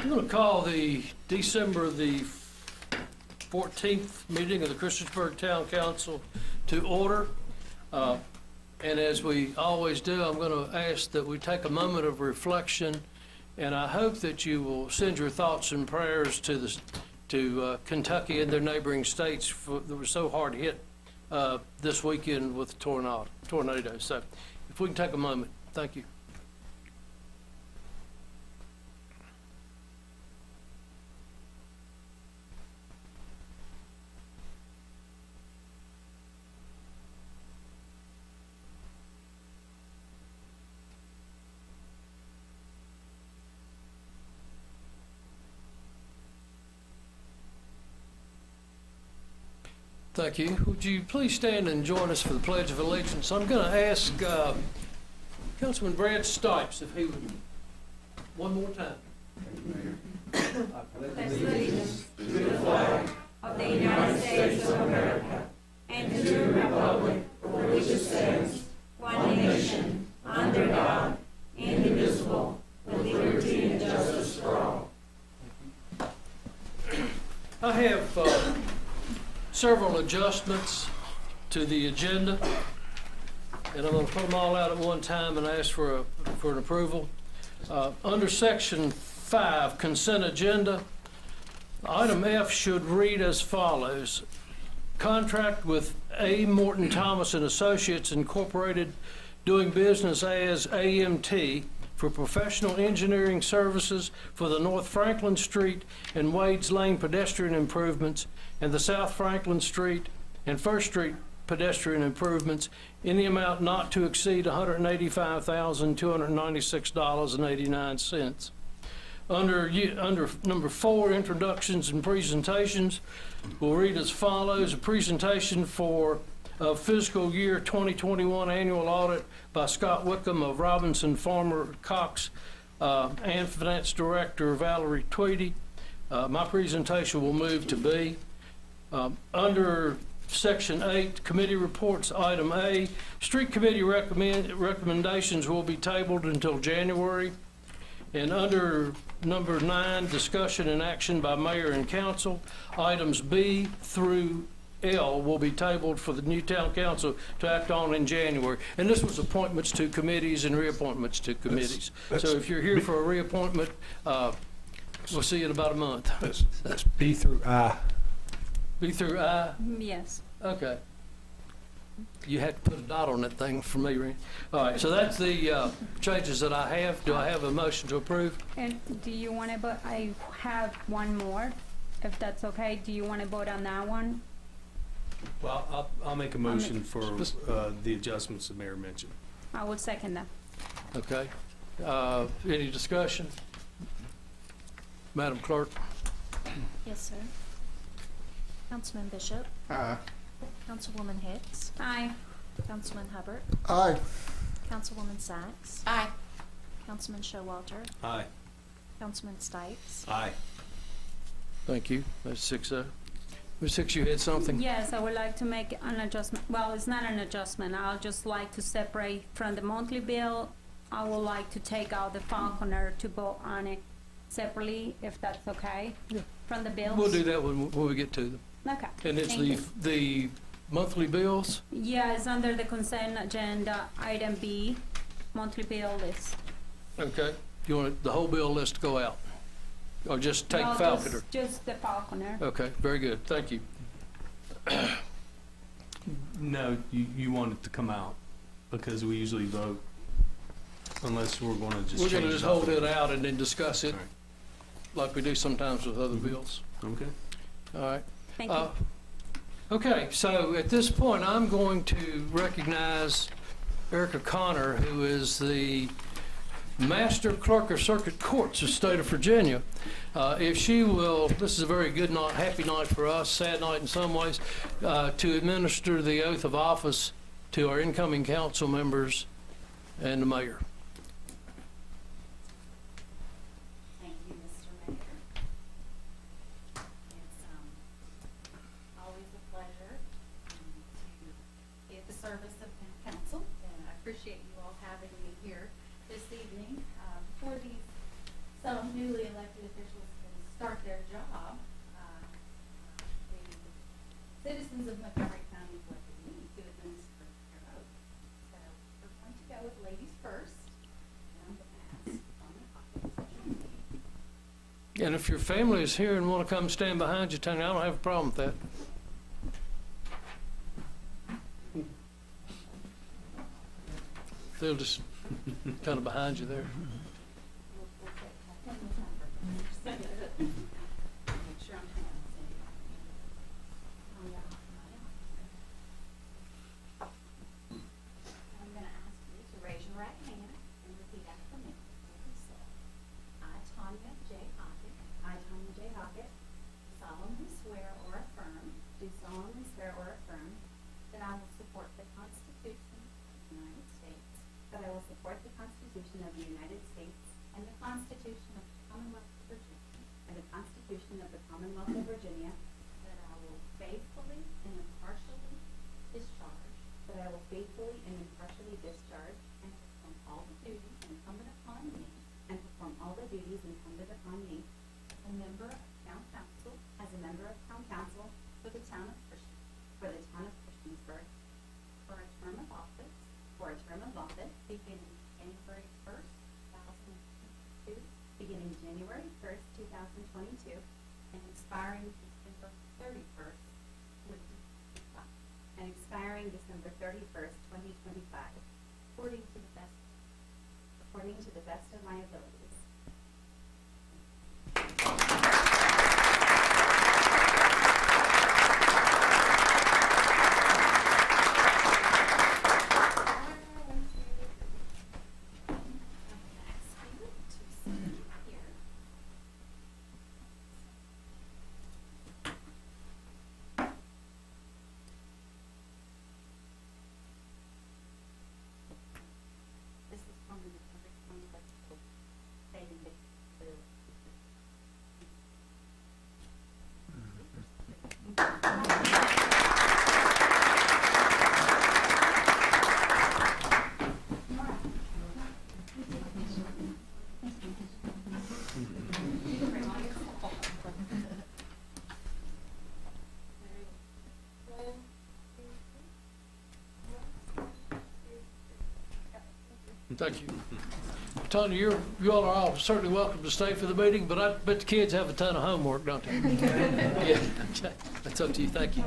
I'm going to call the December the 14th meeting of the Christiansburg Town Council to order. And as we always do, I'm going to ask that we take a moment of reflection, and I hope that you will send your thoughts and prayers to Kentucky and their neighboring states that were so hard hit this weekend with tornadoes. So if we can take a moment, thank you. Thank you. Would you please stand and join us for the Pledge of Allegiance? I'm going to ask Councilman Brad Stipes if he would, one more time. I pledge allegiance to the flag of the United States of America and to the republic for which it stands, one nation, under God, indivisible, with liberty and justice for all. I have several adjustments to the agenda, and I'm going to put them all out at one time and ask for an approval. Under Section 5, Consent Agenda, item F should read as follows. Contract with A. Morton Thomas and Associates Incorporated, doing business as AMT, for professional engineering services for the North Franklin Street and Wades Lane pedestrian improvements and the South Franklin Street and First Street pedestrian improvements in the amount not to exceed $185,296.89. Under number 4, introductions and presentations, will read as follows. A presentation for fiscal year 2021 annual audit by Scott Wickham of Robinson Farmer Cox and Finance Director Valerie Tweedy. My presentation will move to B. Under Section 8, Committee Reports, Item A, Street Committee recommendations will be tabled until January. And under number 9, Discussion and Action by Mayor and Council, Items B through L will be tabled for the new town council to act on in January. And this was appointments to committees and reappointments to committees. So if you're here for a reappointment, we'll see you in about a month. That's B through I. B through I? Yes. Okay. You had to put a dot on that thing for me, Randy. All right, so that's the changes that I have. Do I have a motion to approve? And do you want to vote? I have one more, if that's okay. Do you want to vote on that one? Well, I'll make a motion for the adjustments the mayor mentioned. I will second that. Okay. Any discussion? Madam Clerk? Yes, sir. Councilman Bishop. Aye. Councilwoman Hicks. Aye. Councilman Hubbard. Aye. Councilwoman Sachs. Aye. Councilman Showalter. Aye. Councilman Stipes. Aye. Thank you. That's 6-0. Ms. Hicks, you had something? Yes, I would like to make an adjustment. Well, it's not an adjustment. I'll just like to separate from the monthly bill. I would like to take out the Falconer to vote on it separately, if that's okay. Yeah. From the bills. We'll do that when we get to them. Okay. And it's Thank you. the monthly bills? Yeah, it's under the consent agenda, item B, monthly bill list. Okay. You want the whole bill list to go out? Or just take No, Falconer? Just the Falconer. Okay, very good. Thank you. No, you want it to come out because we usually vote unless we're going to just We're change going to just it. hold it out and then discuss it All right. like we do sometimes with other bills. Okay. All right. Thank you. Okay, so at this point, I'm going to recognize Erica Connor, who is the Master Clerk of Circuit Courts of the state of Virginia. If she will, this is a very good night, happy night for us, sad night in some ways, to administer the oath of office to our incoming council members and the mayor. Thank you, Mr. Mayor. It's always a pleasure to give the service of council, and I appreciate you all having me here this evening. For these some new newly elected officials can start their job, the citizens of Montgomery County elected me to administer their oath. So we're going to go with ladies first, and I'm going to ask on the pocket. And if your family is here and want to come stand behind you, Tony, I don't have a problem with that. They'll just kind of behind you there. We'll take that in the number. Make sure I'm pronouncing it. I'm going to ask you to raise your right hand and repeat after me. I, Tanya J. Hockett. I, Tanya J. Hockett. Solemnly swear or affirm. Do solemnly swear or affirm that I will support the Constitution of the United States. That I will support the Constitution of the United States and the Constitution of the Commonwealth of Virginia. And the Constitution of the Commonwealth of Virginia. That I will faithfully and impartially discharge. That I will faithfully and impartially discharge and perform all the duties incumbent upon me. And perform all the duties incumbent upon me as a member of Town Council. As a member of Town Council for the town of Christiansburg. For a term of office. Beginning January 1st, 2022. Beginning January 1st, 2022. And expiring December 31st, 2025. And expiring December 31st, 2025. According to the best of my abilities. This is from the stating the Thank you. Tony, you all are all certainly welcome to stay for the meeting, but I bet the kids have a ton of homework, don't they? Yeah, okay. That's up to you. Thank you.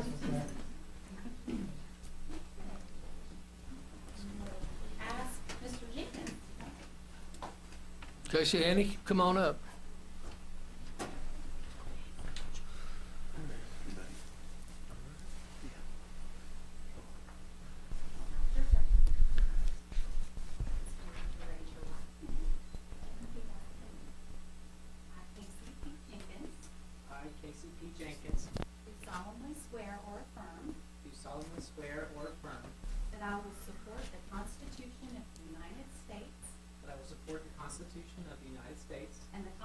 ask Mr. Jenkins. Casey, Annie, come on up. I, Casey P. Jenkins, Do solemnly swear or affirm do solemnly swear or affirm that I will support the Constitution of the United States that I will support the Constitution of the United States and the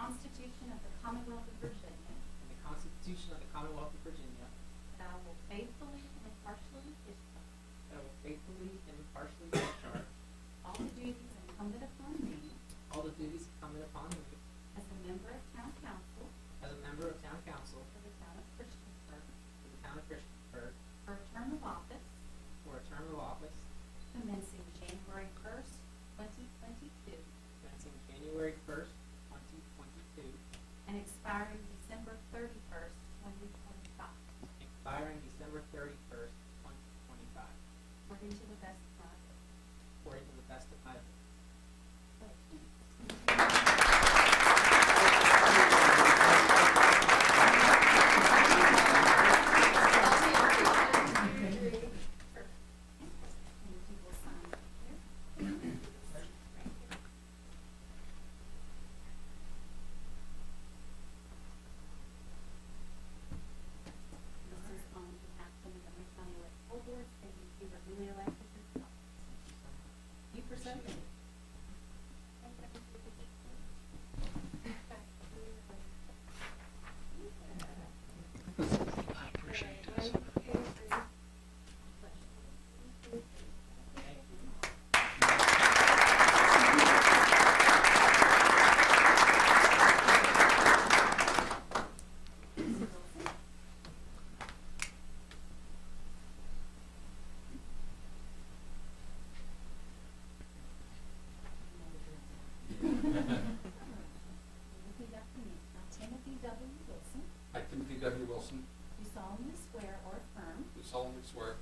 solemnly swear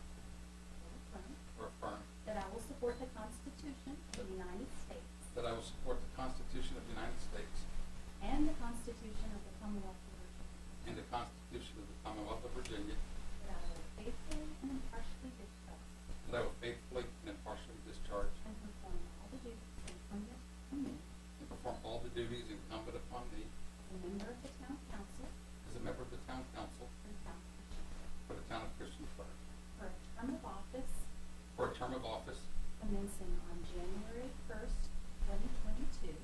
or affirm that I will support the Constitution of the United States that I will support the Constitution of the United States and the Constitution of the Commonwealth of Virginia, and the Constitution of the Commonwealth of Virginia, that I will faithfully and impartially discharge that I will faithfully and impartially discharge and perform all the duties incumbent on me and perform all the duties incumbent upon me as a member of the Town Council as a member of the Town Council for the Town of Christiansburg, for the Town of Christiansburg, for a term of office commencing on January 1st, 2022,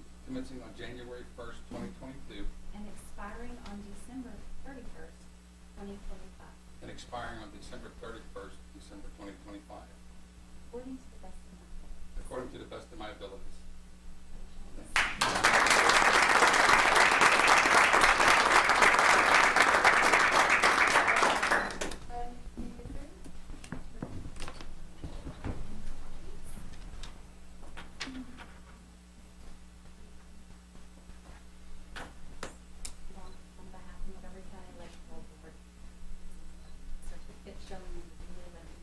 and expiring on December 31st, 2025, and expiring on December 31st, 2025, according to the best of my ability. according to the best of my abilities. On behalf of Montgomery County Electoral Board, certificate showing the duly elected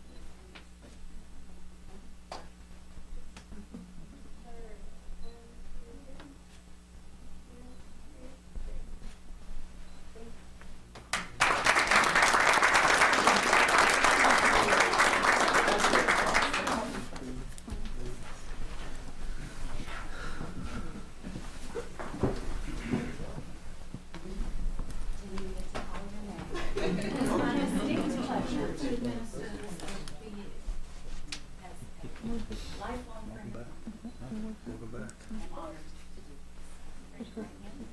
lifelong friend of mine. Welcome back. I'm honored to do this. Raise your right hand.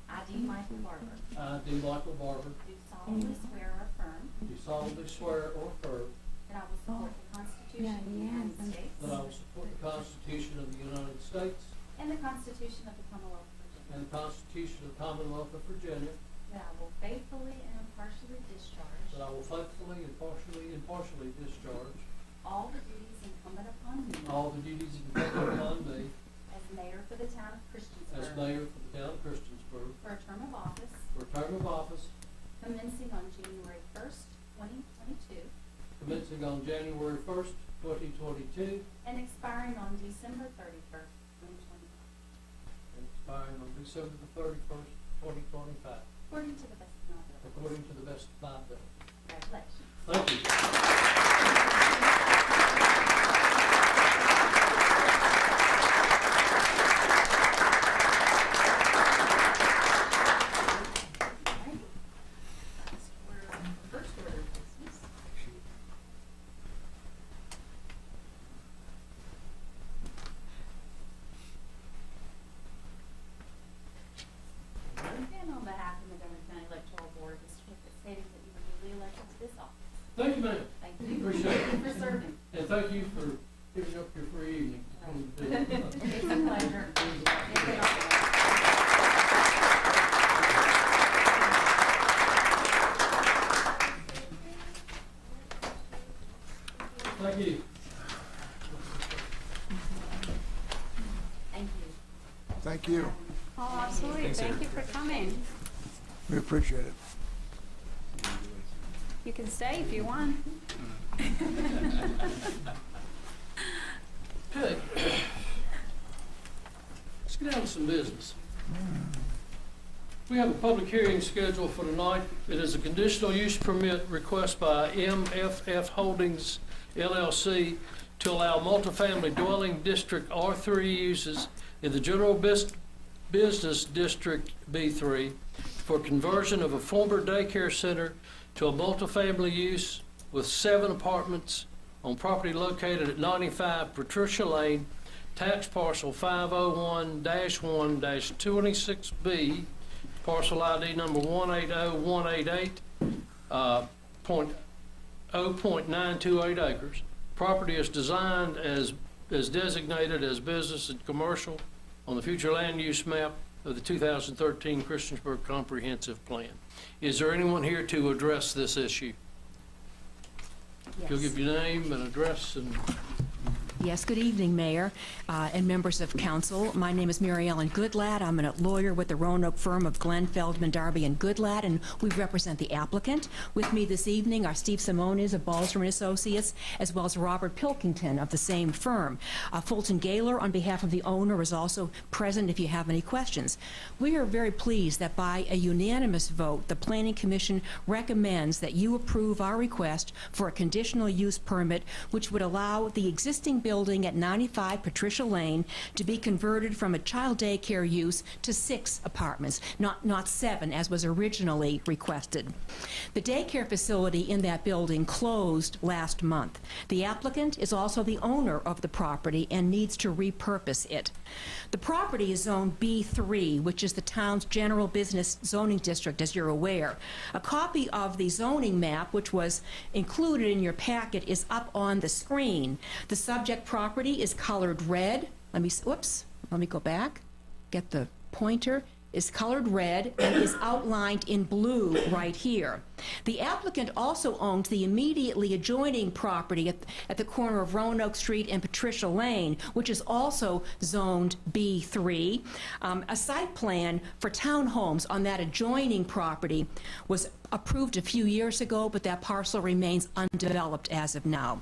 I, D. Michael Barber, I, D. Michael Barber, do solemnly swear or affirm do solemnly swear or affirm that I will support the Constitution of the United States that I will support the Constitution of the United States and the Constitution of the Commonwealth of Virginia, and the Constitution of the Commonwealth of Virginia, that I will faithfully and impartially discharge that I will faithfully and impartially discharge all the duties incumbent upon me all the duties incumbent upon me as mayor for the Town of Christiansburg as mayor for the Town of Christiansburg for a term of office for a term of office commencing on January 1st, 2022, commencing on January 1st, 2022, and expiring on December 31st, 2025, and expiring on December the 31st, 2025, according to the best of my ability. according to the best of my ability. Congratulations. Thank you. First order of business. And on behalf of the Montgomery County Electoral Board, the certificate stating that you were duly elected to this office. Thank you, ma'am. Thank you. Appreciate it. Thank you for serving. And thank you for giving up your free evening. It's a pleasure. It's an honor. Thank you. Thank you. Thank you. Oh, absolutely. Thank you for coming. We appreciate it. You can stay if you want. Okay. Let's get down to some business. We have a public hearing scheduled for tonight. It is a conditional use permit request by MFF Holdings LLC to allow multifamily dwelling district R3 uses in the general business district B3 for conversion of a former daycare center to a multifamily use with 7 apartments on property located at 95 Patricia Lane, tax parcel 501-1-26B, parcel ID number 180188, 0.928 acres. Property is designed as designated as business and commercial on the future land use map of the 2013 Christiansburg Comprehensive Plan. Is there anyone here to address this issue? Yes. You'll give your name and address and Yes, good evening, Mayor and members of council. My name is Mary Ellen Goodlatte. I'm a lawyer with the Roanoke firm of Glenn, Feldman, Darby, and Goodlatte, and we represent the applicant. With me this evening are Steve Simones of Balzer and Associates, as well as Robert Pilkington of the same firm. Fulton Gaylor, on behalf of the owner, is also present if you have any questions. We are very pleased that by a unanimous vote, the Planning Commission recommends that you approve our request for a conditional use permit, which would allow the existing building at 95 Patricia Lane to be converted from a child daycare use to 6 apartments, not 7 as was originally requested. The daycare facility in that building closed last month. The applicant is also the owner of the property and needs to repurpose it. The property is zoned B3, which is the town's general business zoning district, as you're aware. A copy of the zoning map, which was included in your packet, is up on the screen. The subject property is colored red. Let me go back. Get the pointer. Is colored red and is outlined in blue right here. The applicant also owns the immediately adjoining property at the corner of Roanoke Street and Patricia Lane, which is also zoned B3. A site plan for townhomes on that adjoining property was approved a few years ago, but that parcel remains undeveloped as of now.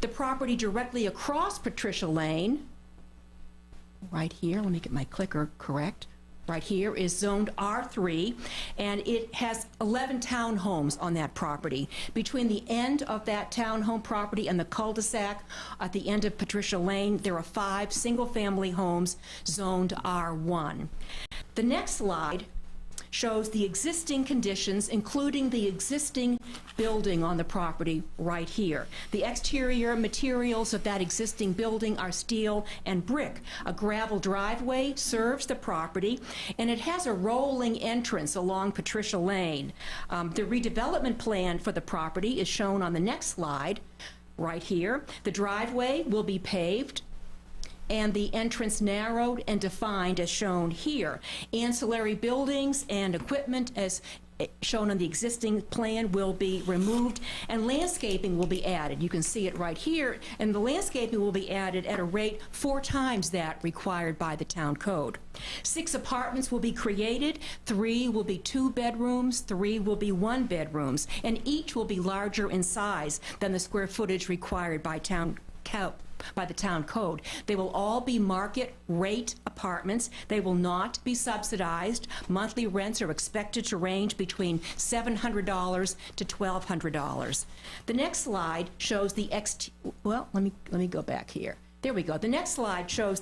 The property directly across Patricia Lane, right here, let me get my clicker correct, right here, is zoned R3, and it has 11 townhomes on that property. Between the end of that townhome property and the cul-de-sac at the end of Patricia Lane, there are 5 single-family homes zoned R1. The next slide shows the existing conditions, including the existing building on the property right here. The exterior materials of that existing building are steel and brick. A gravel driveway serves the property, and it has a rolling entrance along Patricia Lane. The redevelopment plan for the property is shown on the next slide, right here. The driveway will be paved, and the entrance narrowed and defined as shown here. Ancillary buildings and equipment as shown on the existing plan will be removed, and landscaping will be added. You can see it right here, and the landscaping will be added at a rate 4 times that required by the town code. 6 apartments will be created. 3 will be 2 bedrooms, 3 will be 1 bedrooms, and each will be larger in size than the square footage required by the town code. They will all be market rate apartments. They will not be subsidized. Monthly rents are expected to range between $700 to $1,200. The next slide shows the let me go back here. There we go. The next slide shows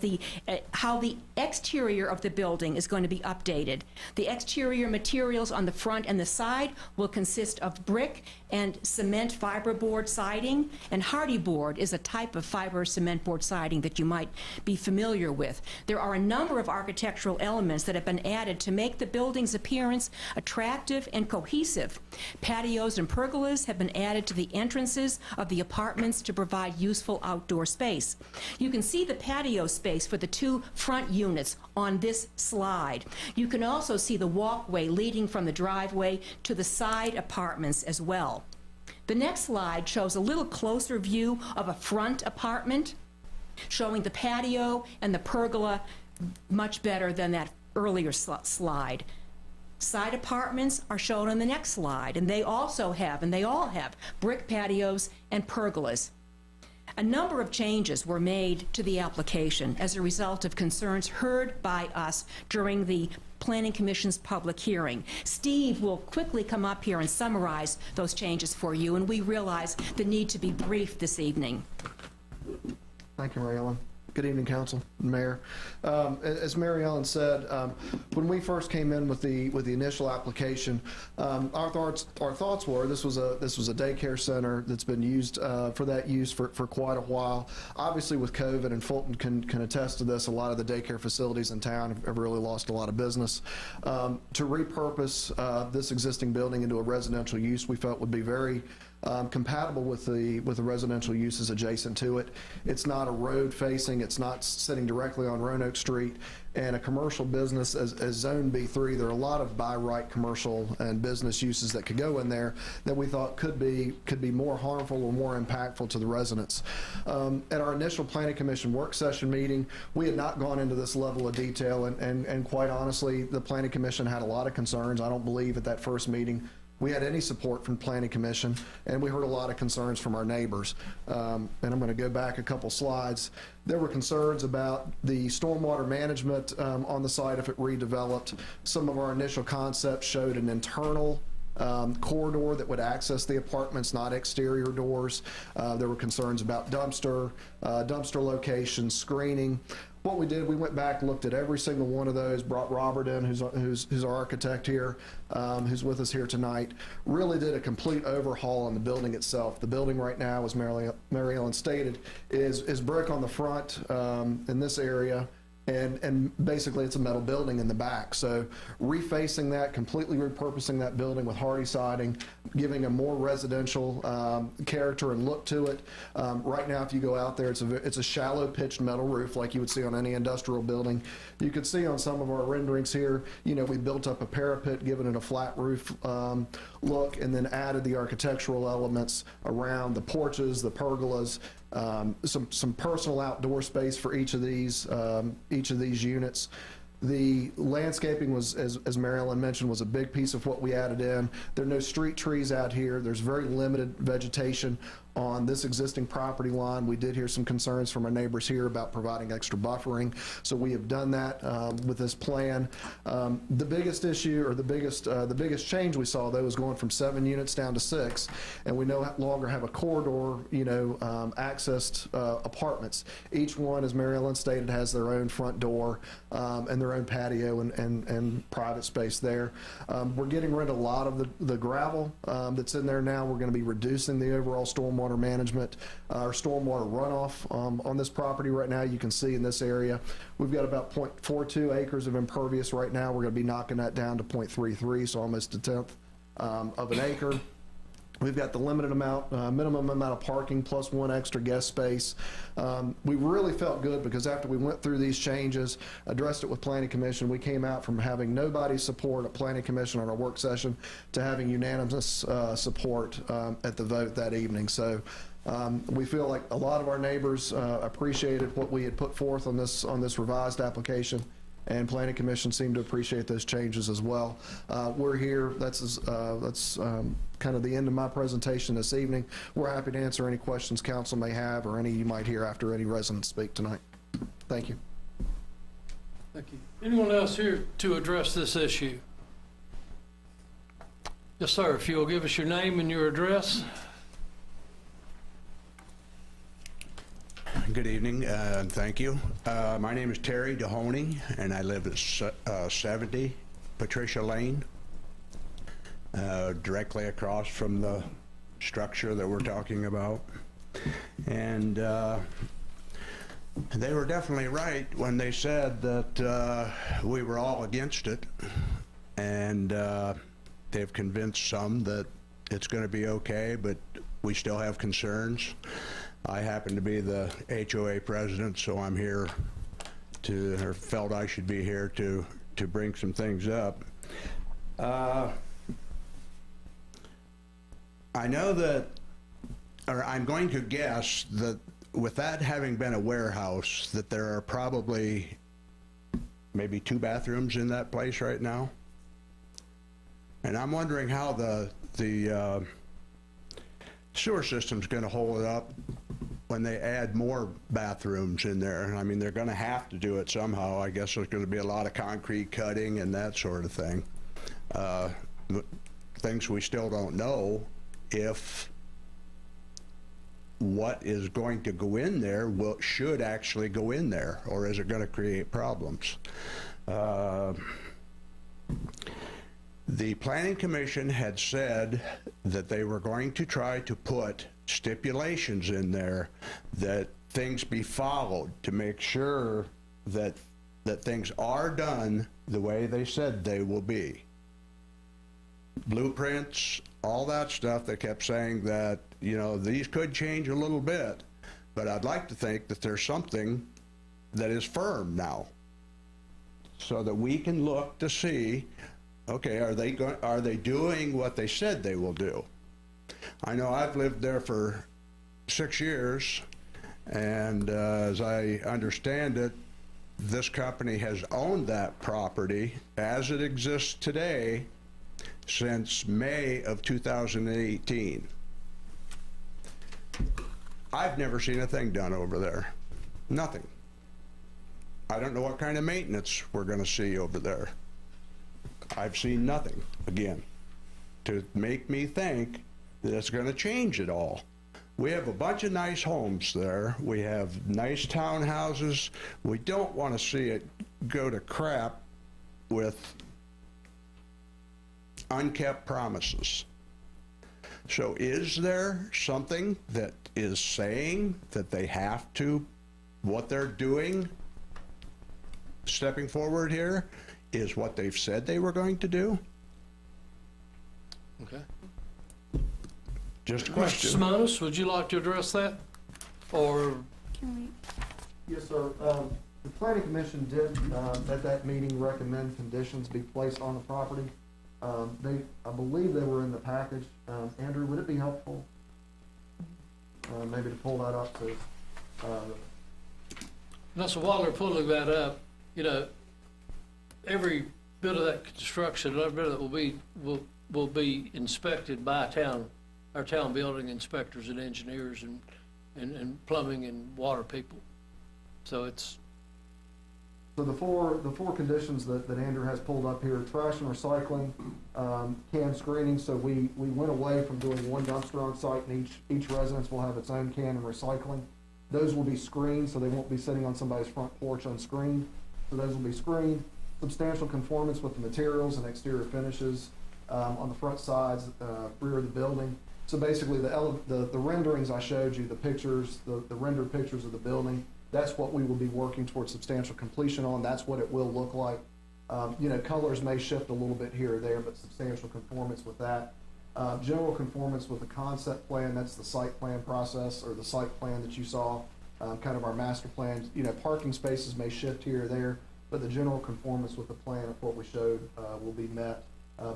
how the exterior of the building is going to be updated. The exterior materials on the front and the side will consist of brick and cement fiberboard siding, and hardy board is a type of fiber cement board siding that you might be familiar with. There are a number of architectural elements that have been added to make the building's appearance attractive and cohesive. Patios and pergolas have been added to the entrances of the apartments to provide useful outdoor space. You can see the patio space for the 2 front units on this slide. You can also see the walkway leading from the driveway to the side apartments as well. The next slide shows a little closer view of a front apartment, showing the patio and the pergola much better than that earlier slide. Side apartments are shown on the next slide, and they all have brick patios and pergolas. A number of changes were made to the application as a result of concerns heard by us during the Planning Commission's public hearing. Steve will quickly come up here and summarize those changes for you, and we realize the need to be brief this evening. Thank you, Mary Ellen. Good evening, Council and Mayor. As Mary Ellen said, when we first came in with the initial application, our thoughts were this was a daycare center that's been used for that use for quite a while. Obviously, with COVID, and Fulton can attest to this, a lot of the daycare facilities in town have really lost a lot of business. To repurpose this existing building into a residential use, we felt would be very compatible with the residential uses adjacent to it. It's not a road facing, it's not sitting directly on Roanoke Street, and a commercial business as Zone B3, there are a lot of by right commercial and business uses that could go in there that we thought could be more harmful or more impactful to the residents. At our initial Planning Commission work session meeting, we had not gone into this level of detail, and quite honestly, the Planning Commission had a lot of concerns. I don't believe at that first meeting we had any support from Planning Commission, and we heard a lot of concerns from our neighbors. And I'm going to go back a couple slides. There were concerns about the stormwater management on the site if it redeveloped. Some of our initial concepts showed an internal corridor that would access the apartments, not exterior doors. There were concerns about dumpster locations, screening. What we did, we went back, looked at every single one of those, brought Robert in, who's our architect here, who's with us here tonight, really did a complete overhaul on the building itself. The building right now, as Mary Ellen stated, is brick on the front in this area, and basically it's a metal building in the back. So refacing that, completely repurposing that building with hardy siding, giving a more residential character and look to it. Right now, if you go out there, it's a shallow pitched metal roof like you would see on any industrial building. You could see on some of our renderings here, you know, we built up a parapet, given it a flat roof look, and then added the architectural elements around the porches, the pergolas, some personal outdoor space for each of these units. The landscaping was, as Mary Ellen mentioned, was a big piece of what we added in. There are no street trees out here. There's very limited vegetation on this existing property line. We did hear some concerns from our neighbors here about providing extra buffering, so we have done that with this plan. The biggest issue, or the biggest change we saw, though, was going from 7 units down to 6, and we no longer have a corridor, you know, accessed apartments. Each one, as Mary Ellen stated, has their own front door and their own patio and private space there. We're getting rid of a lot of the gravel that's in there now. We're going to be reducing the overall stormwater management, our stormwater runoff on this property right now. You can see in this area, we've got about 0.42 acres of impervious right now. We're going to be knocking that down to 0.33, so almost a tenth of an acre. We've got the minimum amount of parking plus 1 extra guest space. We really felt good because after we went through these changes, addressed it with Planning Commission, we came out from having nobody's support at Planning Commission on our work session to having unanimous support at the vote that evening. So we feel like a lot of our neighbors appreciated what we had put forth on this revised application, and Planning Commission seemed to appreciate those changes as well. We're here, that's kind of the end of my presentation this evening. We're happy to answer any questions council may have or any you might hear after any residents speak tonight. Thank you. Thank you. Anyone else here to address this issue? Yes, sir. If you'll give us your name and your address. Good evening, and thank you. My name is Terry DeHoney, and I live at 70 Patricia Lane, directly across from the structure that we're talking about. And they were definitely right when they said that we were all against it, and they've convinced some that it's going to be okay, but we still have concerns. I happen to be the HOA president, so I'm here or felt I should be here to bring some things up. I know that, or I'm going to guess that with that having been a warehouse, that there are probably maybe 2 bathrooms in that place right now. And I'm wondering how the sewer system's going to hold it up when they add more bathrooms in there. I mean, they're going to have to do it somehow. I guess there's going to be a lot of concrete cutting and that sort of thing. Things we still don't know if what is going to go in there should actually go in there, or is it going to create problems? The Planning Commission had said that they were going to try to put stipulations in there that things be followed to make sure that things are done the way they said they will be. Blueprints all that stuff. They kept saying that, you know, these could change a little bit, but I'd like to think that there's something that is firm now, so that we can look to see, okay, are they doing what they said they will do? I know I've lived there for 6 years, and as I understand it, this company has owned that property as it exists today since May of 2018. I've never seen a thing done over there. Nothing. I don't know what kind of maintenance we're going to see over there. I've seen nothing, again, to make me think that it's going to change it all. We have a bunch of nice homes there. We have nice townhouses. We don't want to see it go to crap with unkept promises. So is there something that is saying that they have to, what they're doing, stepping forward here, is what they've said they were going to do? Okay. Just a Mr. question. Simonis, would you like to address that? Or, Can Yes, sir. The planning commission did, at that meeting, recommend conditions be placed on the property. I believe they were in the package. Andrew, would it be helpful, maybe to pull that up to, now, so while they're pulling that up, you know, every bit of that construction, every bit of that will be inspected by our town building inspectors and engineers and plumbing and water people. So it's, so the four conditions that Andrew has pulled up here: trash and recycling, can screening. So we went away from doing one dumpster on site, and each residence will have its own can and recycling. Those will be screened, so they won't be sitting on somebody's front porch unscreened. So those will be screened. Substantial conformance with the materials and exterior finishes on the front sides, rear of the building. So basically, the renderings I showed you, the pictures, the rendered pictures of the building, that's what we will be working towards substantial completion on. That's what it will look like. You know, colors may shift a little bit here or there, but substantial conformance with that. General conformance with the concept plan, that's the site plan process, or the site plan that you saw, kind of our master plan. You know, parking spaces may shift here or there, but the general conformance with the plan of what we showed will be met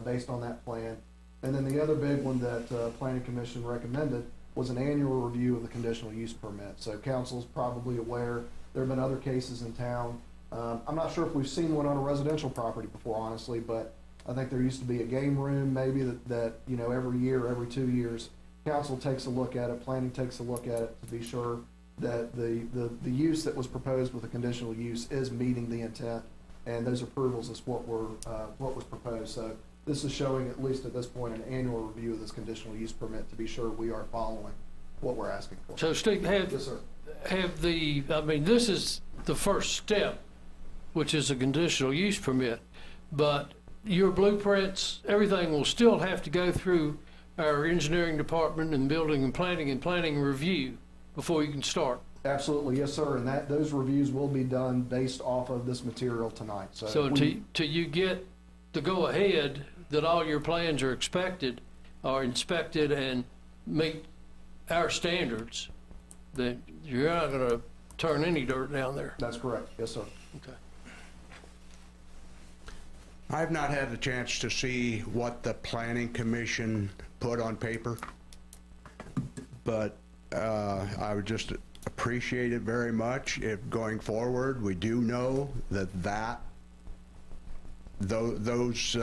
based on that plan. And then the other big one that Planning Commission recommended was an annual review of the conditional use permit. So council's probably aware, there have been other cases in town. I'm not sure if we've seen one on a residential property before, honestly, but I think there used to be a game room maybe that you know, every year, every 2 years, council takes a look at it, planning takes a look at it to be sure that the use that was proposed with the conditional use is meeting the intent, and those approvals is what was proposed. So this is showing, at least at this point, an annual review of this conditional use permit to be sure we are following what we're asking for. so Steve, Yes, sir. I mean, this is the first step, which is a conditional use permit, but your blueprints, everything will still have to go through our engineering department and building and planning review before you can start. Absolutely, yes, sir. And those reviews will be done based off of this material tonight. So till you get the go-ahead that all your plans are inspected and meet our standards, then you're not gonna turn any dirt down there. That's correct, yes, sir. Okay. I've not had the chance to see what the Planning Commission put on paper, but I would just appreciate it very much if going forward, we do know that those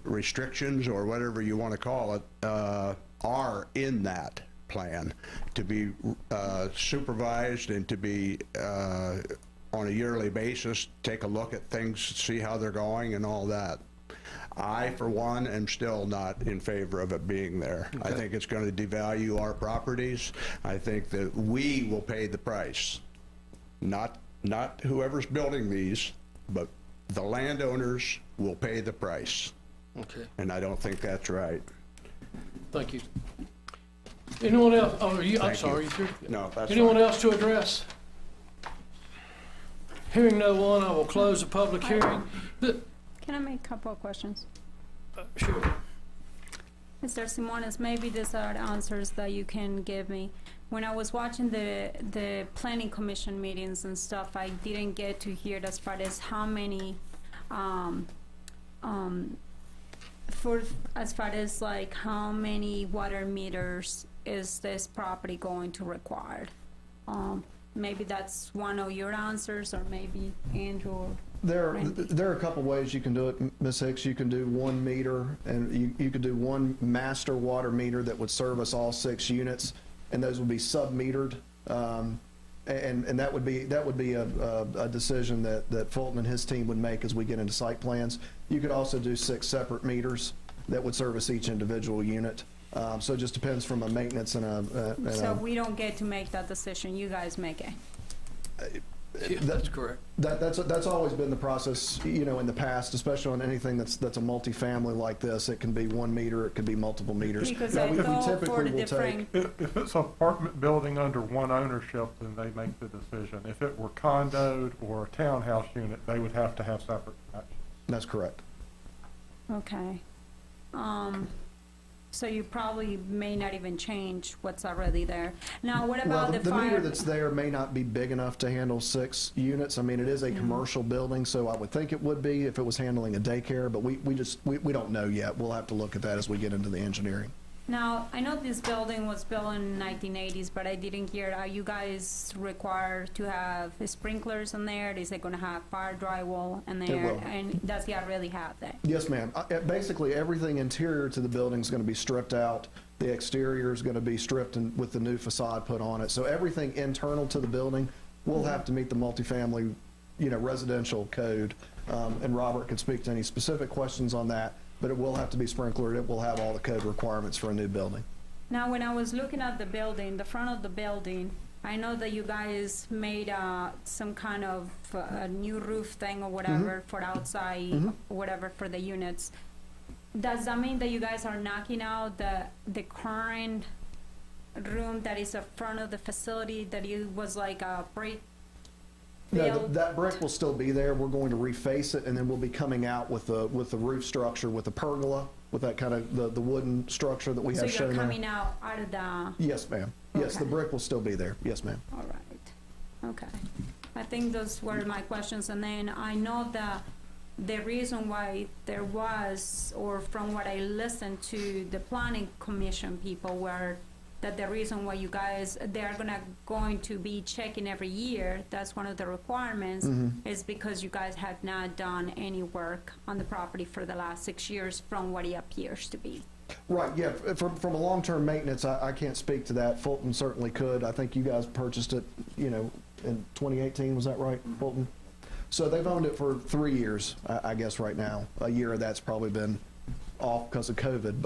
restrictions, or whatever you want to call it, are in that plan to be supervised, and to be on a yearly basis, take a look at things, see how they're going and all that. I, for one, am still not in favor of it being there. Okay. I think it's going to devalue our properties. I think that we will pay the price. Not whoever's building these, but the landowners will pay the price. Okay. And I don't think that's right. Thank you. Anyone else? Oh, I'm sorry. No, that's anyone fine. else to address? Hearing no one, I will close the public hearing. I make a couple of questions? Sure. Mr. Simones, maybe these are answers that you can give me. When I was watching the planning commission meetings and stuff, I didn't get to hear as far as how many, as far as like how many water meters is this property going to require? Maybe that's one of your answers, or maybe Andrew or There Randy. are a couple ways you can do it, Ms. Hicks. You can do 1 meter, and you could do 1 master water meter that would service all 6 units, and those would be sub-metered. And that would be a decision that Fulton and his team would make as we get into site plans. You could also do 6 separate meters that would service each individual unit. So it just depends from a maintenance and So we don't get to make that decision, you guys make it? That's correct. That's always been the process, you know, in the past, especially on anything that's a multifamily like this. It can be 1 meter, it could be multiple meters. Because Now, I we thought for typically the will take. different, If it's an apartment building under one ownership, then they make the decision. If it were condoed or a townhouse unit, they would have to have separate connections. That's correct. okay. So you probably may not even change what's already there. Now, what Well, about the the meter fire? that's there may not be big enough to handle 6 units. I mean, it is a commercial building, so I would think it would be if it was handling a daycare, but we don't know yet. We'll have to look at that as we get into the engineering. Now, I know this building was built in 1980s, but I didn't hear, are you guys required to have sprinklers in there? Is it gonna have fire drywall in there? will. And does it already have that? Yes, ma'am. Basically, everything interior to the building is going to be stripped out. The exterior is going to be stripped and with the new facade put on it. So everything internal to the building will have to meet the multifamily, you know, residential code. And Robert can speak to any specific questions on that, but it will have to be sprinklered. It will have all the code requirements for a new building. Now, when I was looking at the building, the front of the building, I know that you guys made some kind of a new roof thing or whatever for outside, whatever for the units. Does that mean that you guys are knocking out the current room that is in front of the facility that it was like a break? No, that brick will still be there. We're going to reface it, and then we'll be coming out with the roof structure, with the pergola, with that kind of the wooden structure that we So have you're shown there. coming out of the, Yes, ma'am. Yes, the Okay. brick will still be there. Yes, ma'am. all right, okay. I think those were my questions, and then I know that the reason why there was, or from what I listened to the planning commission people, were that the reason why you guys, they're going to be checking every year, that's one of the requirements, is because you guys had not done any work on the property for the last 6 years from what it appears to be. Right, yeah, from a long-term maintenance, I can't speak to that. Fulton certainly could. I think you guys purchased it, you know, in 2018, was that right, Fulton? So they've owned it for 3 years, I guess, right now. A year of that's probably been off because of COVID,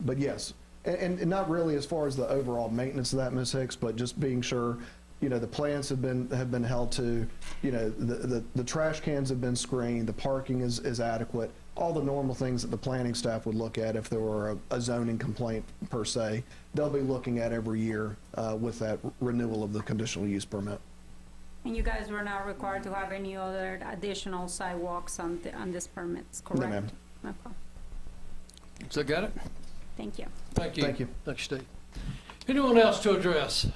but yes. And not really as far as the overall maintenance of that, Ms. Hicks, but just being sure, you know, the plants have been held to, you know, the trash cans have been screened, the parking is adequate, all the normal things that the planning staff would look at if there were a zoning complaint per se, they'll be looking at every year with that renewal of the conditional use permit. And you guys were not required to have any other additional sidewalks on this permits, correct? ma'am. Okay, So got it? thank you. Thank you. Thank you. Thank you, Steve. Anyone else to address?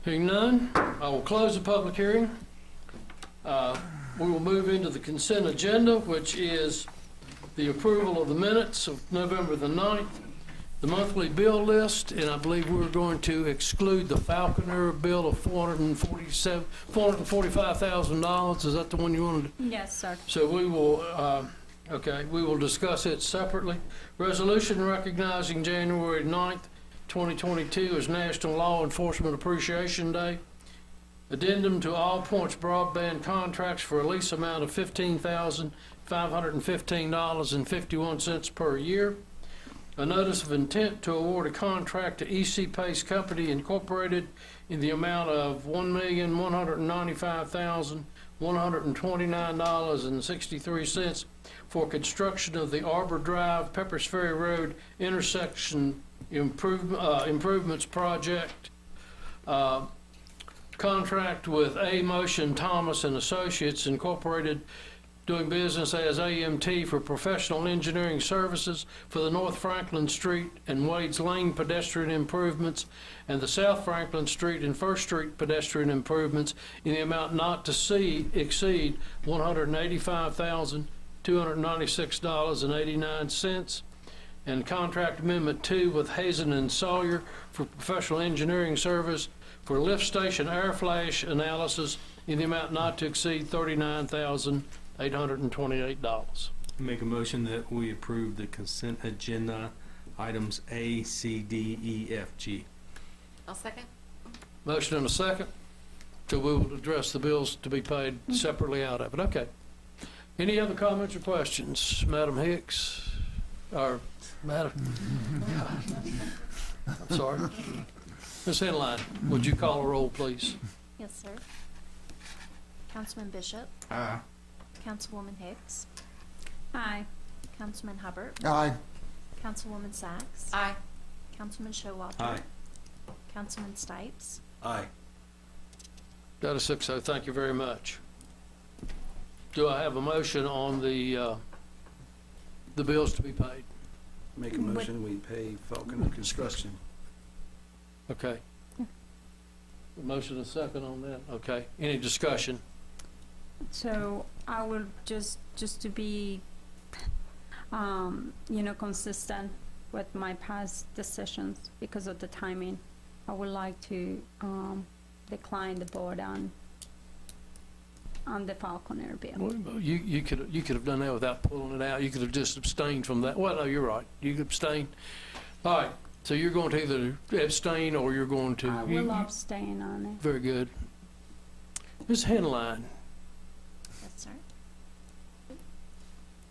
Hearing none, I will close the public hearing. We will move into the consent agenda, which is the approval of the minutes of November the 9th, the monthly bill list, and I believe we're going to exclude the Falconer bill of $445,000. Is that the one you wanted? Yes, sir. So we will, we will discuss it separately. Resolution recognizing January 9th, 2022 as National Law Enforcement Appreciation Day. Addendum to all points broadband contracts for a lease amount of $15,515.51 per year. A notice of intent to award a contract to EC Pace Company Incorporated in the amount of $1,195,129.63 for construction of the Arbor Drive, Peppers Ferry Road intersection improvements project. Contract with A. Motion Thomas and Associates Incorporated doing business as AMT for professional engineering services for the North Franklin Street and Wade's Lane pedestrian improvements and the South Franklin Street and First Street pedestrian improvements in the amount not to exceed $185,296.89. And contract amendment 2 with Hazen and Sawyer for professional engineering service for lift station air flash analysis in the amount not to exceed $39,828. Make a motion that we approve the consent agenda items A, C, D, E, F, G. I'll second. Motion and a second. So we will address the bills to be paid separately out of it. Okay. Any other comments or questions? Madam Hicks? Or Madam? I'm sorry. Ms. Henline, would you call a roll, please? Yes, sir. Councilman Bishop. Aye. Councilwoman Hicks. Aye. Councilman Hubbard. Aye. Councilwoman Sacks. Aye. Councilman Showalter. Aye. Councilman Stipes. Aye. Got a 6-0. Thank you very much. Do I have a motion on the bills to be paid? Make a motion, we pay Falconer Construction. Okay. Motion and second on that. Okay. Any discussion? So I will just to be, consistent with my past decisions because of the timing, I would like to decline the vote on the Falconer bill. Well, you could have done that without pulling it out. You could have just abstained from that. Well, no, you're right. You could abstain. All right. So you're going to either abstain or you're going to. I will abstain on it. Very good. Ms. Henline. Yes, sir.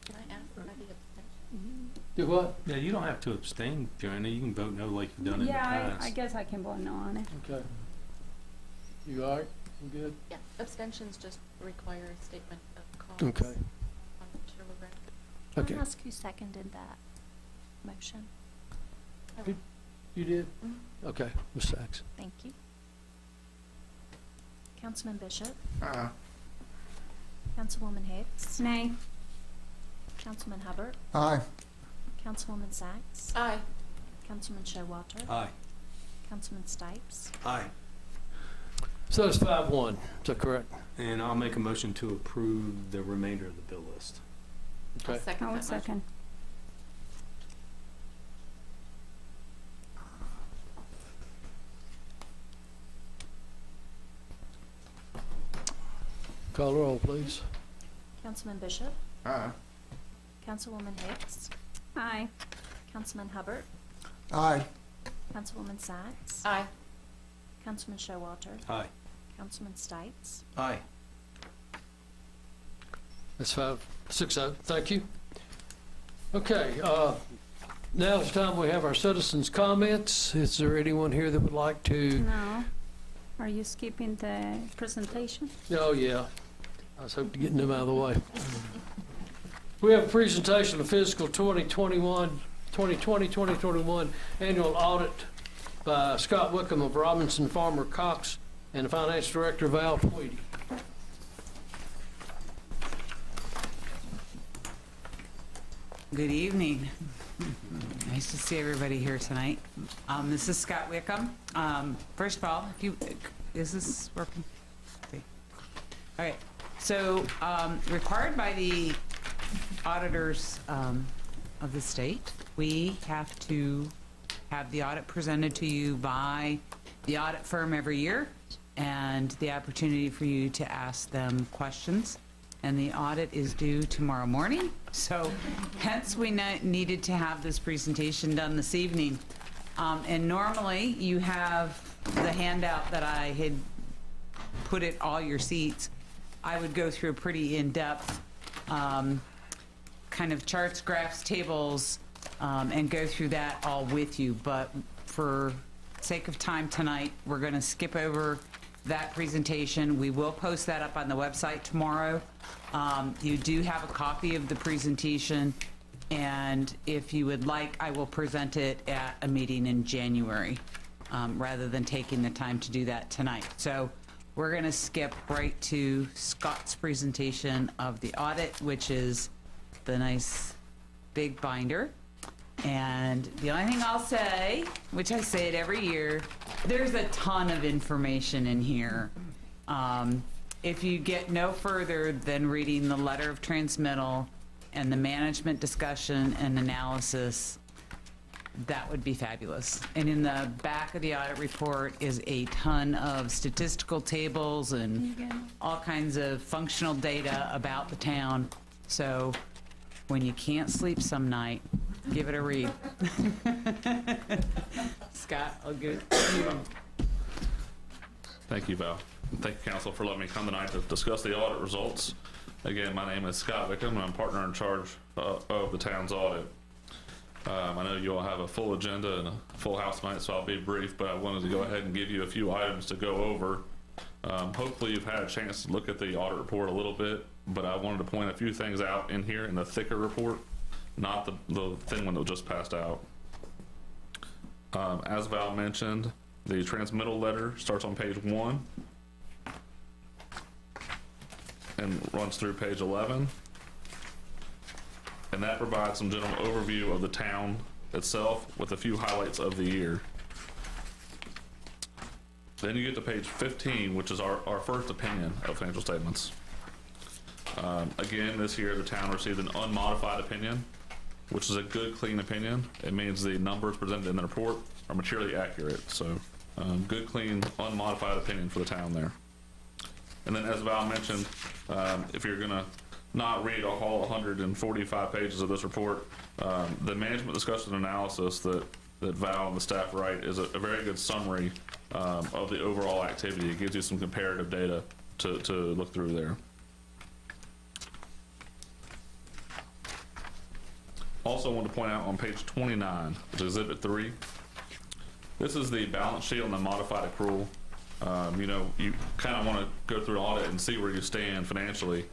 Can I ask for the abstention? Do what? Yeah, you don't have to abstain, Joanna. You can vote no like you've done in the Yeah, past. I guess I can vote no on it. Okay. You all right? You good? Yeah, abstentions just require a statement of cause. Okay. On which you're regretting. Can Okay. I ask who seconded that motion? You did? Mhm. Okay. Ms. Sacks. Thank you. Councilman Bishop. Aye. Councilwoman Hicks. Nay. Councilman Hubbard. Aye. Councilwoman Sacks. Aye. Councilman Showalter. Aye. Councilman Stipes. Aye. So it's 5-1. Is that correct? And I'll make a motion to approve the remainder of the bill list. I'll Okay. second I will that motion. second. Call the roll, please. Councilman Bishop. Aye. Councilwoman Hicks. Aye. Councilman Hubbard. Aye. Councilwoman Sacks. Aye. Councilman Showalter. Aye. Councilman Stipes. Aye. That's 5-6-0. Thank you. Okay, now it's time we have our citizens' comments. Is there anyone here that would like to? No. Are you skipping the presentation? Oh, yeah. I was hoping to get them out of the way. We have a presentation of fiscal 2020-2021 annual audit by Scott Wickham of Robinson Farmer Cox and Finance Director Val Tweedy. Good evening. Nice to see everybody here tonight. This is Scott Wickham. First of all, is this working? Okay. All right. So, required by the auditors of the state, we have to have the audit presented to you by the audit firm every year, and the opportunity for you to ask them questions. And the audit is due tomorrow morning, so hence we needed to have this presentation done this evening. And normally you have the handout that I had put at all your seats. I would go through a pretty in-depth kind of charts, graphs, tables, and go through that all with you. But for sake of time tonight, we're going to skip over that presentation. We will post that up on the website tomorrow. You do have a copy of the presentation, and if you would like, I will present it at a meeting in January, rather than taking the time to do that tonight. So we're going to skip right to Scott's presentation of the audit, which is the nice big binder. And the only thing I'll say, which I say it every year, there's a ton of information in here. If you get no further than reading the letter of transmittal and the management discussion and analysis, that would be fabulous. And in the back of the audit report is a ton of statistical tables and all kinds of functional data about the town. So when you can't sleep some night, give it a read. Scott, I'll give it to you. Thank you, Val. And thank you, Council, for letting me come tonight to discuss the audit results. Again, my name is Scott Wickham, and I'm partner in charge of the town's audit. I know you all have a full agenda and a full house tonight, so I'll be brief, but I wanted to go ahead and give you a few items to go over. Hopefully you've had a chance to look at the audit report a little bit, but I wanted to point a few things out in here in the thicker report, not the thin one that was just passed out. As Val mentioned, the transmittal letter starts on page 1 and runs through page 11. And that provides some general overview of the town itself with a few highlights of the year. Then you get to page 15, which is our first opinion of financial statements. Again, this year the town received an unmodified opinion, which is a good, clean opinion. It means the numbers presented in the report are materially accurate. So good, clean, unmodified opinion for the town there. And then as Val mentioned, if you're gonna not read all 145 pages of this report, the management discussion and analysis that Val and the staff write is a very good summary of the overall activity. It gives you some comparative data to look through there. Also want to point out on page 29, which is Exhibit 3, this is the balance sheet on the modified accrual. You know, you kind of want to go through an audit and see where you stand financially.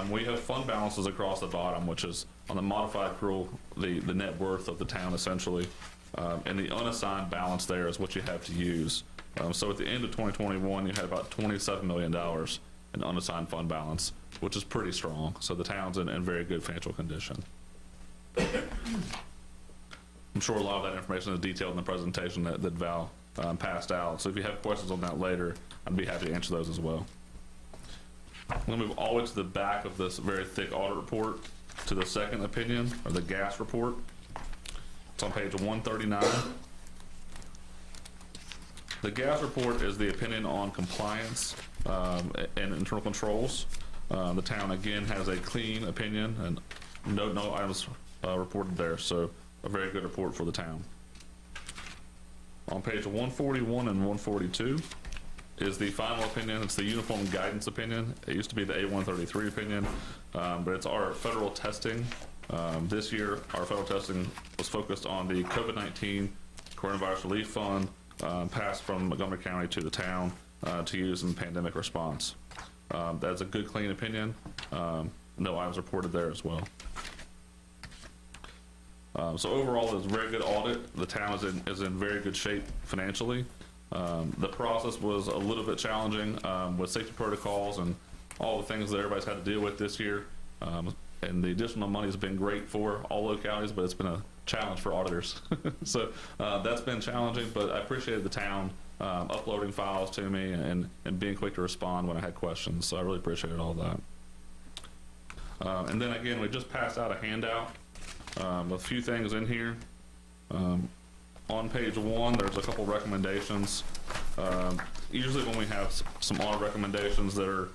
We have fund balances across the bottom, which is on the modified accrual, the net worth of the town essentially. And the unassigned balance there is what you have to use. So at the end of 2021, you had about $27 million in unassigned fund balance, which is pretty strong. So the town's in very good financial condition. I'm sure a lot of that information is detailed in the presentation that Val passed out. So if you have questions on that later, I'd be happy to answer those as well. I'm going to move all the way to the back of this very thick audit report to the second opinion, or the gas report. It's on page 139. The gas report is the opinion on compliance and internal controls. The town, again, has a clean opinion and no items reported there, so a very good report for the town. On page 141 and 142 is the final opinion. It's the uniform guidance opinion. It used to be the A133 opinion, but it's our federal testing. This year, our federal testing was focused on the COVID-19 Coronavirus Relief Fund passed from Montgomery County to the town to use in the pandemic response. That's a good, clean opinion. No items reported there as well. So overall, it's a very good audit. The town is in very good shape financially. The process was a little bit challenging with safety protocols and all the things that everybody's had to deal with this year. And the additional money has been great for all localities, but it's been a challenge for auditors. So that's been challenging, but I appreciated the town uploading files to me and being quick to respond when I had questions. So I really appreciated all that. And then again, we just passed out a handout. A few things in here. On page 1, there's a couple recommendations. Usually when we have some audit recommendations that are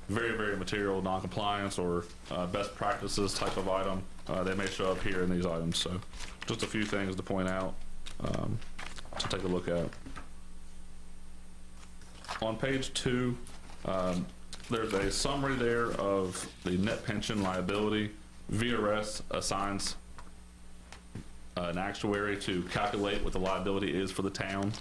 very, very material, non-compliance or best practices type of item, they may show up here in these items. So just a few things to point out to take a look at. On page 2, there's a summary there of the net pension liability. VRS assigns an actuary to calculate what the liability is for the town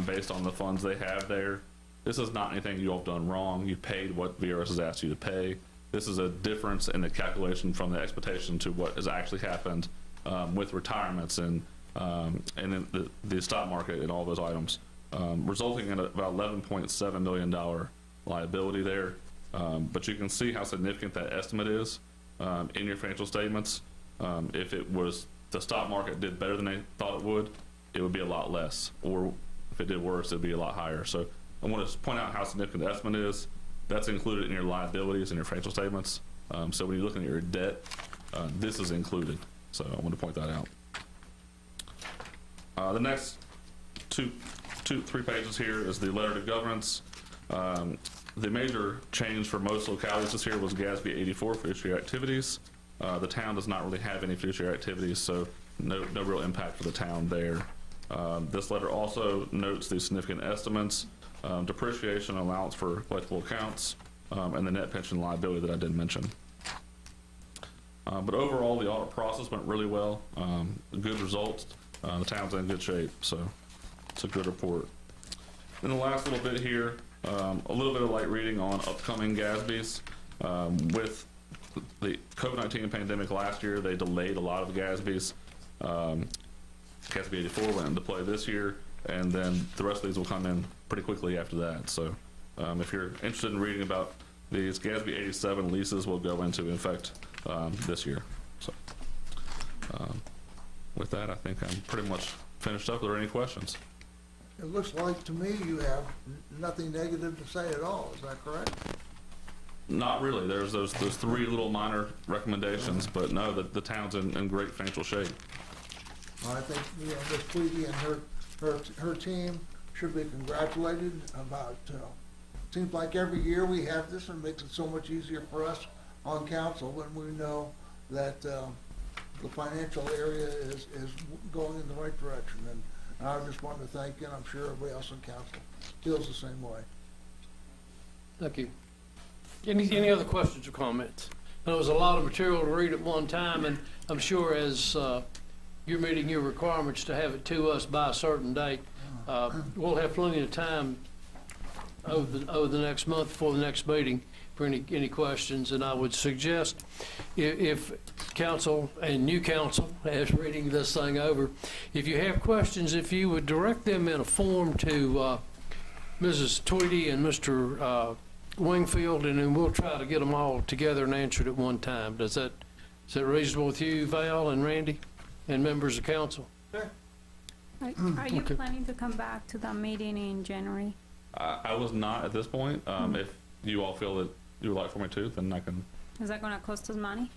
based on the funds they have there. This is not anything you all have done wrong. You paid what VRS has asked you to pay. This is a difference in the calculation from the expectation to what has actually happened with retirements and in the stock market and all those items. resulting in about $11.7 million liability there. But you can see how significant that estimate is in your financial statements. If it was, the stock market did better than they thought it would be a lot less. Or if it did worse, it'd be a lot higher. So I want to point out how significant the estimate is. That's included in your liabilities and your financial statements. So when you're looking at your debt, this is included. So I want to point that out. The next three pages here is the letter to governance. The major change for most localities this year was GASB 84 fiduciary activities. The town does not really have any fiduciary activities, so no real impact for the town there. This letter also notes the significant estimates, depreciation, allowance for collectible accounts, and the net pension liability that I did mention. But overall, the audit process went really well. Good results. The town's in good shape, so it's a good report. In the last little bit here, a little bit of light reading on upcoming GASBs. With the COVID-19 pandemic last year, they delayed a lot of GASBs. GASB 84 went into play this year, and then the rest of these will come in pretty quickly after that. So if you're interested in reading about these, GASB 87 leases will go into effect this year. So with that, I think I'm pretty much finished up. Are there any questions? It looks like to me you have nothing negative to say at all, is that correct? Not really. There's those three little minor recommendations, but no, the town's in great financial shape. I think, Ms. Tweedy and her team should be congratulated about, seems like every year we have this, and it makes it so much easier for us on council when we know that, the financial area is going in the right direction. And I just wanted to thank you, and I'm sure everybody else on council feels the same way. Thank you. Any other questions or comments? There was a lot of material to read at one time, and I'm sure as you're meeting your requirements to have it to us by a certain date, we'll have plenty of time over the next month before the next meeting for any questions. And I would suggest if council and new council is reading this thing over, if you have questions, if you would direct them in a form to Mrs. Tweedy and Mr. Wingfield, and then we'll try to get them all together and answered at one time. Is that reasonable with you, Val and Randy, and members of council? Sure. Are you planning to come back to that meeting in January? I was not at this point. If you all feel that you would like for me to, then I can. Is that gonna cost us money?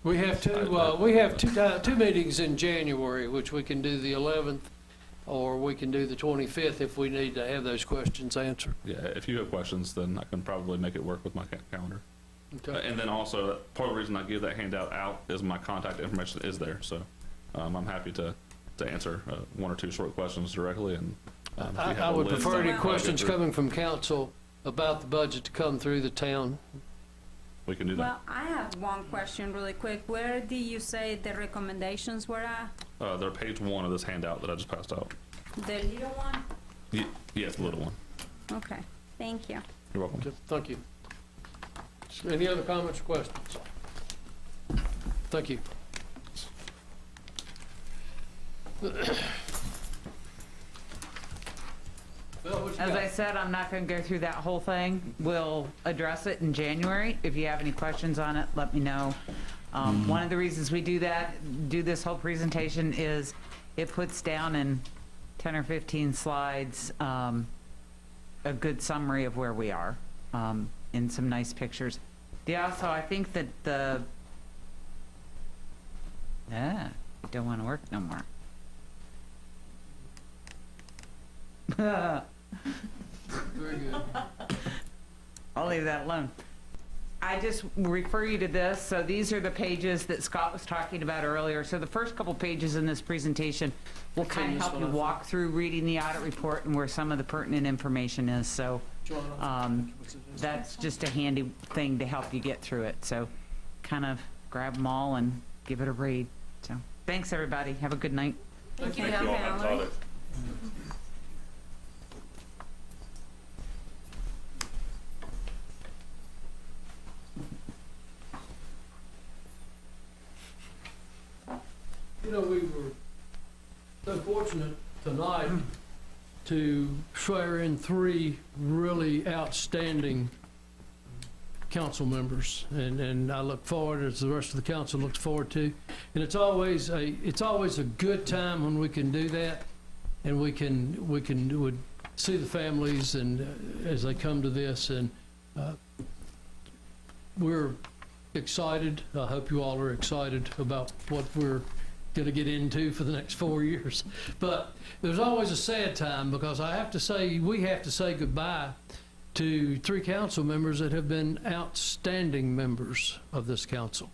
We have two meetings in January, which we can do the 11th, or we can do the 25th if we need to have those questions answered. Yeah, if you have questions, then I can probably make it work with my calendar. Okay. And then also, part of the reason I give that handout out is my contact information is there. So I'm happy to answer one or two short questions directly. And I would prefer any questions coming from council about the budget to come through the town. We can do that. Well, I have one question really quick. Where did you say the recommendations were at? They're page 1 of this handout that I just passed out. The little one? Yes, the little one. Okay, thank you. You're welcome. Okay, thank you. Any other comments or questions? Thank you. As I said, I'm not going to go through that whole thing. We'll address it in January. If you have any questions on it, let me know. One of the reasons we do this whole presentation is it puts down in 10 or 15 slides a good summary of where we are in some nice pictures. Yeah, so I think that you don't want to work no more. Very good. I'll leave that alone. I just refer you to this. So these are the pages that Scott was talking about earlier. So the first couple pages in this presentation will kind of help you walk through reading the audit report and where some of the pertinent information is. So that's just a handy thing to help you get through it. So kind of grab them all and give it a read. So thanks, everybody. Have a good night. Thank you, Thank you all, Valerie. You know, we were so fortunate tonight to swear in 3 really outstanding council members, and I look forward, as the rest of the council looks forward to. And it's always a good time when we can do that, and we would see the families and as they come to this, and we're excited. I hope you all are excited about what we're going to get into for the next 4 years. But there's always a sad time, because we have to say goodbye to 3 council members that have been outstanding members of this council.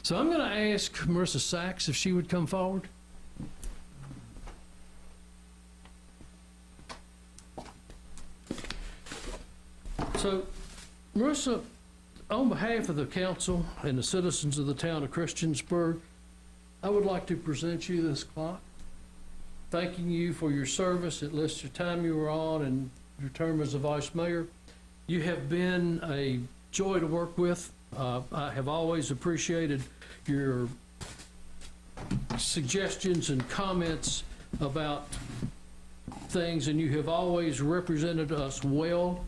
So I'm going to ask Marissa Sachs if she would come forward. So, Marissa, on behalf of the council and the citizens of the town of Christiansburg, I would like to present you this clock, thanking you for your service. It lists your time you were on and your term as a vice mayor. You have been a joy to work with. I have always appreciated your suggestions and comments about things, and you have always represented us well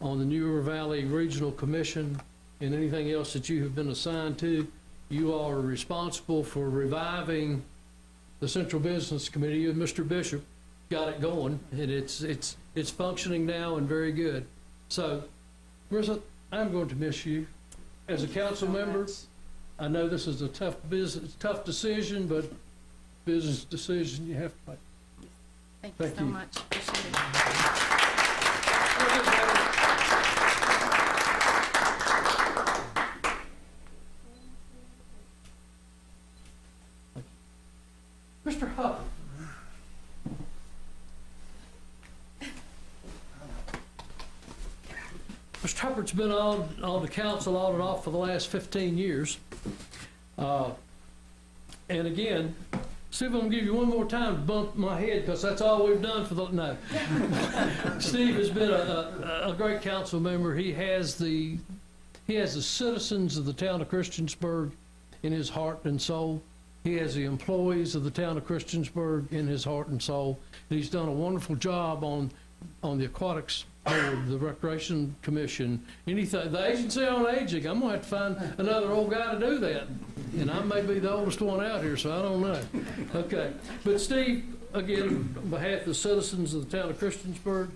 on the New River Valley Regional Commission and anything else that you have been assigned to. You are responsible for reviving the Central Business Committee, and Mr. Bishop got it going, and it's functioning now and very good. So, Marissa, I'm going to miss you. As a council member, I know this is a tough decision, but business decision you have to make. Thank you so much. Appreciate it. Mr. Hubbard. Mr. Hubbard's been on the council on and off for the last 15 years. And again, see if I'm gonna give you one more time to bump my head, because that's all we've done for the, no. Steve has been a great council member. He has the citizens of the town of Christiansburg in his heart and soul. He has the employees of the town of Christiansburg in his heart and soul. And he's done a wonderful job on the aquatics board, the recreation commission, anything, the agency on aging. I'm gonna have to find another old guy to do that. And I may be the oldest one out here, so I don't know. Okay, but Steve, again, on behalf of the citizens of the town of Christiansburg,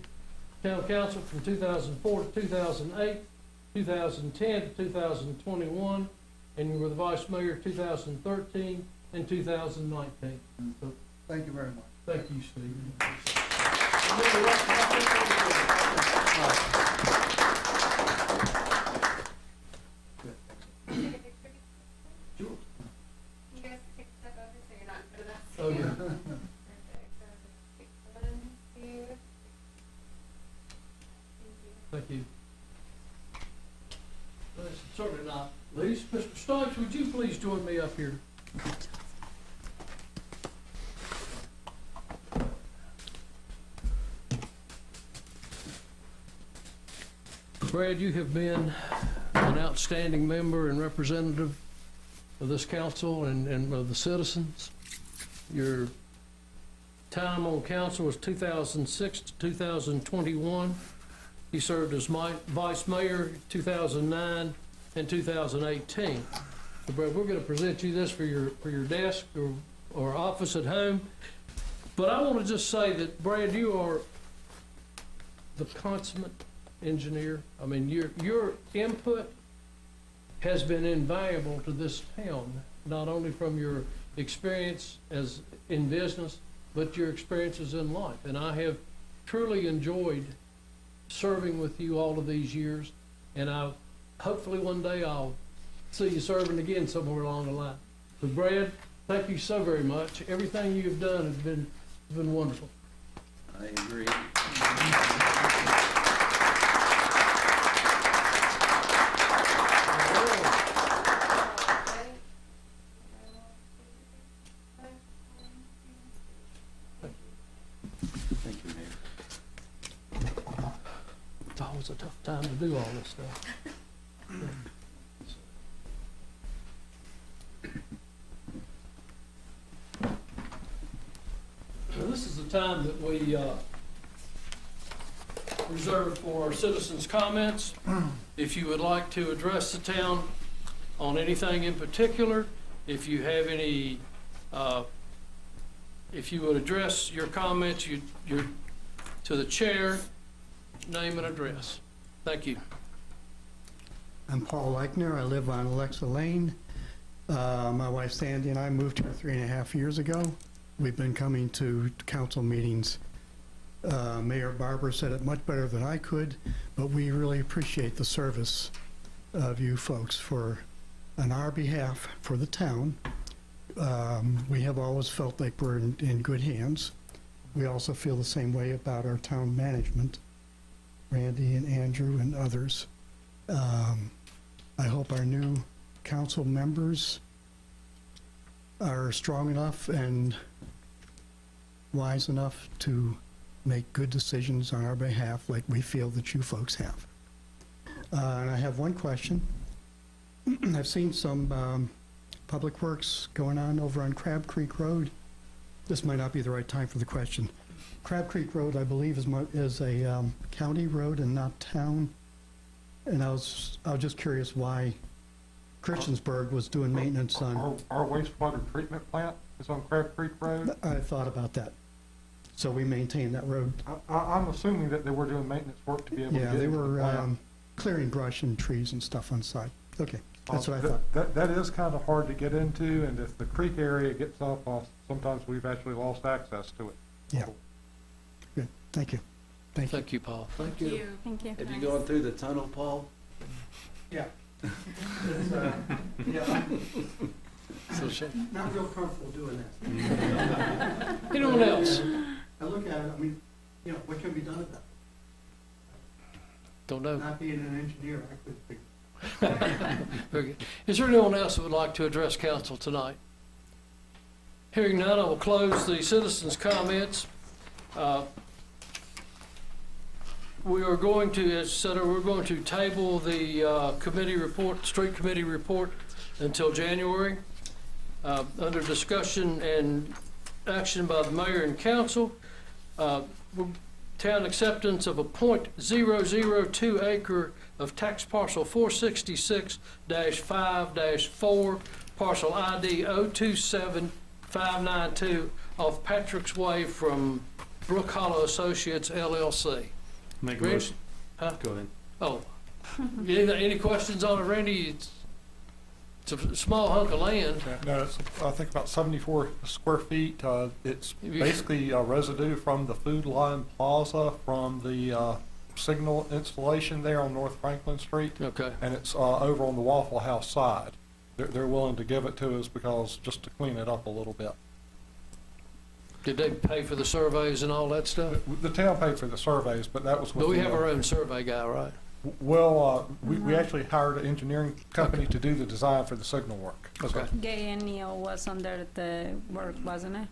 town council from 2004 to 2008, 2010 to 2021, and you were the vice mayor 2013 and 2019. So, Thank you very much. thank you, Steve. Sure. You guys take a step over so you're not in front of us. Oh, yeah. Perfect. So, pick 1, 2. Thank you. Thank you. Certainly not least. Mr. Stokes, would you please join me up here? Brad, you have been an outstanding member and representative of this council and of the citizens. Your time on council was 2006 to 2021. He served as vice mayor 2009 and 2018. So Brad, we're going to present you this for your desk or office at home. But I want to just say that, Brad, you are the consummate engineer. I mean, your input has been invaluable to this town, not only from your experience as in business, but your experiences in life. And I have truly enjoyed serving with you all of these years, and hopefully one day I'll see you serving again somewhere along the line. So Brad, thank you so very much. Everything you have done has been wonderful. I agree. Thank you, Mayor. It's always a tough time to do all this stuff. So this is the time that we reserved for citizens' comments. If you would like to address the town on anything in particular, if you have any, if you would address your comments, you're to the chair, name and address. Thank you. I'm Paul Eichner. I live on Alexa Lane. My wife Sandy and I moved here 3.5 years ago. We've been coming to council meetings. Mayor Barber said it much better than I could, but we really appreciate the service of you folks on our behalf for the town. We have always felt like we're in good hands. We also feel the same way about our town management, Randy and Andrew and others. I hope our new council members are strong enough and wise enough to make good decisions on our behalf like we feel that you folks have. And I have one question. I've seen some public works going on over on Crab Creek Road. This might not be the right time for the question. Crab Creek Road, I believe, is a county road and not town. And I was just curious why Christiansburg was doing maintenance on. Our wastewater treatment plant is on Crab Creek Road. I thought about that. So we maintain that road. I'm assuming that they were doing maintenance work to be able to get. Yeah, they into the were plant. clearing brush and trees and stuff on the side. Okay, that's what I thought. That is kind of hard to get into, and if the creek area gets up, sometimes we've actually lost access to it. Yeah. Good. Thank you. Thank you, Paul. Thank you. Thank you. Have you gone through the tunnel, Paul? Yeah. Yeah. So, Not real comfortable doing that. anyone else? I look at it, I mean, what can be done about Don't it? know. Not being an engineer, I couldn't figure. Very good. Is there anyone else that would like to address council tonight? Hearing none, I will close the citizens' comments. We are going to, as said, we're going to table the committee report, street committee report, until January. Under discussion and action by the mayor and council, town acceptance of a .002 acre of tax parcel 466-5-4, parcel ID 027592 off Patrick's Way from Brook Hollow Associates LLC. Make a Randy? motion. Huh? Go ahead. Oh, any questions on it, Randy? It's a small hunk of land. No, it's, I think about 74 square feet. It's basically residue from the Food Line Plaza from the signal installation there on North Franklin Street. Okay. And it's over on the Waffle House side. They're willing to give it to us because just to clean it up a little bit. Did they pay for the surveys and all that stuff? The town paid for the surveys, but that was. But we have our own survey guy, right? Well, we actually hired an engineering company to do the design for the signal work. Okay. Gay and Neil was under the work, wasn't it?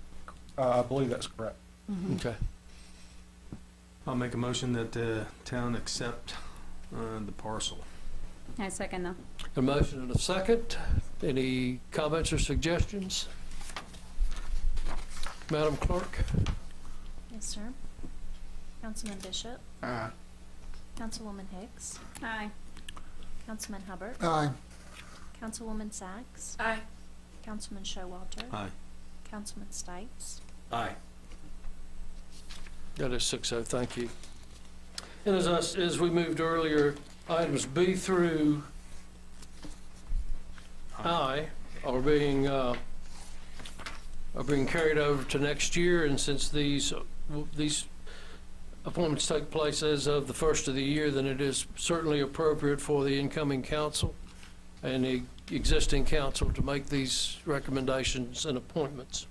I believe that's correct. Okay. I'll make a motion that the town accept the parcel. I second that. A motion and a second. Any comments or suggestions? Madam Clerk? Yes, sir. Councilman Bishop. Aye. Councilwoman Hicks. Aye. Councilman Hubbard. Aye. Councilwoman Sacks. Aye. Councilman Showalter. Aye. Councilman Stites. Aye. That is 6-0, thank you. And as we moved earlier, items B through I are being carried over to next year, and since these appointments take place as of the first of the year, then it is certainly appropriate for the incoming council and the existing council to make these recommendations and appointments.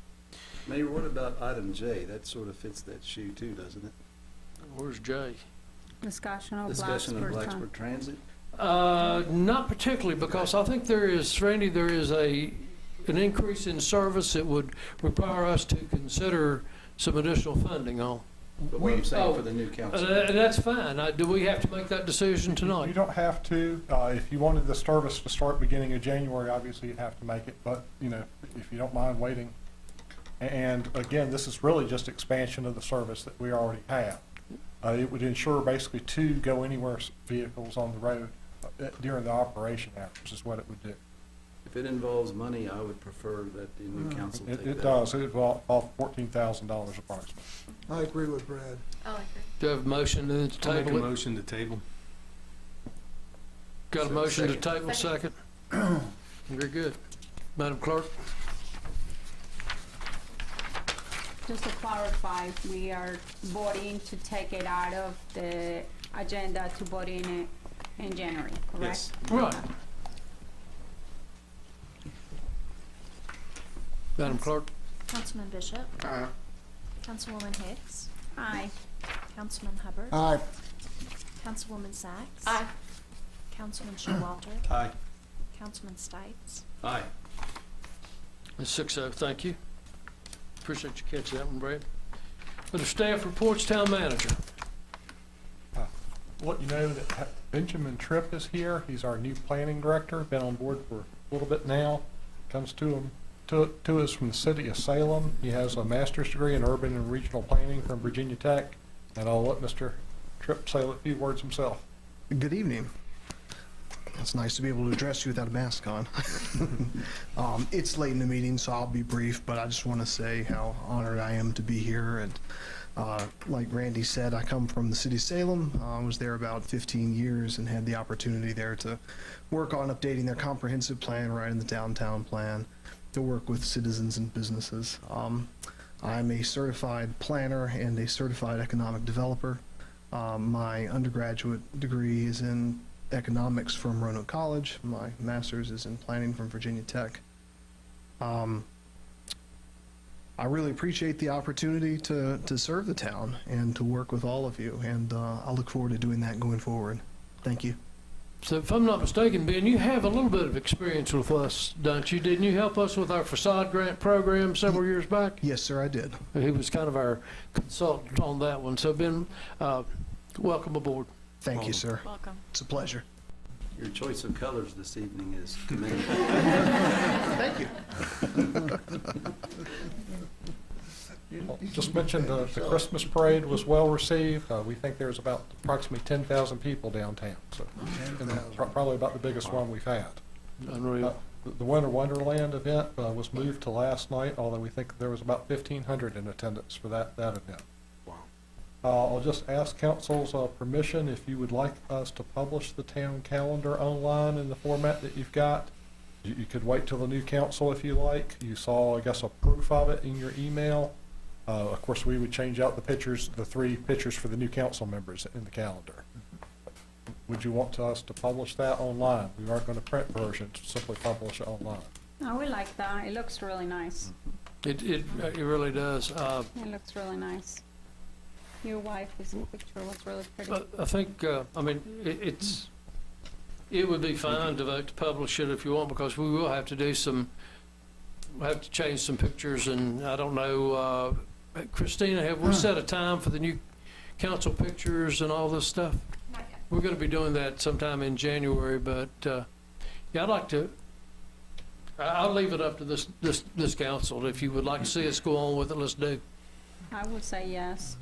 Mayor, what about item J? That sort of fits that shoe too, doesn't it? Where's Jay? Discussion of Discussion of Blacksburg. Blacksburg Transit? Not particularly, because I think there is, Randy, there is an increase in service that would require us to consider some additional funding on. But what I'm saying for the new council. That's fine. Do we have to make that decision tonight? You don't have to. If you wanted the service to start beginning of January, obviously you'd have to make it. But, if you don't mind waiting. And again, this is really just expansion of the service that we already have. It would ensure basically 2 go-anywhere vehicles on the road during the operation hours is what it would do. If it involves money, I would prefer that the new council take that. It does. It would involve $14,000 approximately. I agree with Brad. I'll agree. Do you have a motion to I'll make a table it? motion to table. Got a motion to table, second? Very good. Madam Clerk? Just to clarify, we are voting to take it out of the agenda to vote in it in January, correct? Yes. Right. Madam Clerk? Councilman Bishop. Aye. Councilwoman Hicks. Aye. Councilman Hubbard. Aye. Councilwoman Sacks. Aye. Councilman Showalter. Aye. Councilman Stites. Aye. It's 6-0, thank you. Appreciate you catching that one, Brad. Under staff reports, town manager. Let you know that Benjamin Tripp is here. He's our new planning director, been on board for a little bit now. Comes to us from the city of Salem. He has a master's degree in urban and regional planning from Virginia Tech. And I'll let Mr. Tripp say a few words himself. Good evening. It's nice to be able to address you without a mask on. It's late in the meeting, so I'll be brief, but I just want to say how honored I am to be here. And like Randy said, I come from the city of Salem. I was there about 15 years and had the opportunity there to work on updating their comprehensive plan, writing the downtown plan, to work with citizens and businesses. I'm a certified planner and a certified economic developer. My undergraduate degree is in economics from Roanoke College. My master's is in planning from Virginia Tech. I really appreciate the opportunity to serve the town and to work with all of you, and I look forward to doing that going forward. Thank you. So if I'm not mistaken, Ben, you have a little bit of experience with us, don't you? Didn't you help us with our facade grant program several years back? Yes, sir, I did. He was kind of our consultant on that one. So Ben, welcome aboard. Thank you, sir. Welcome. It's a pleasure. Your choice of colors this evening is commendable. Thank you. Just mentioned the Christmas parade was well received. We think there's about approximately 10,000 people downtown, so probably about the biggest one we've had. Unreal. The Winter Wonderland event was moved to last night, although we think there was about 1,500 in attendance for that event. I'll just ask council's permission if you would like us to publish the town calendar online in the format that you've got. You could wait till the new council if you like. You saw, I guess, a proof of it in your email. Of course, we would change out the pictures, the 3 pictures for the new council members in the calendar. Would you want us to publish that online? We aren't going to print versions, simply publish it online. I would like that. It looks really nice. It really does. It looks really nice. Your wife is in the picture. Was really pretty. I think, I mean, it would be fine to vote to publish it if you want, because we will have to do we'll have to change some pictures, and I don't know, Christina, have we set a time for the new council pictures and all this stuff? Not yet. We're gonna be doing that sometime in January, but, yeah, I'd like to, I'll leave it up to this council. If you would like to see us go on with it, let's do. I would say yes.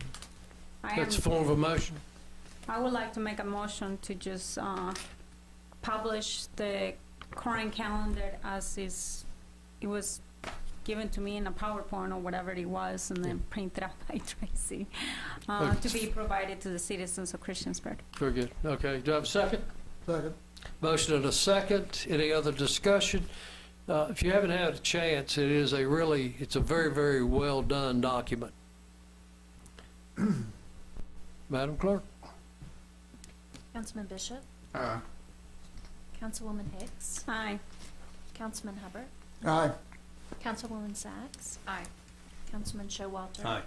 That's a form of a motion. I would like to make a motion to just publish the current calendar as it was given to me in a PowerPoint or whatever it was, and then printed out by Tracy, to be provided to the citizens of Christiansburg. Very good. Okay, do I have a second? Second. Motion and a second. Any other discussion? If you haven't had a chance, it's a very, very well done document. Madam Clerk? Councilman Bishop. Aye. Councilwoman Hicks. Aye. Councilman Hubbard. Aye. Councilwoman Sacks. Aye. Councilman Showalter. Aye.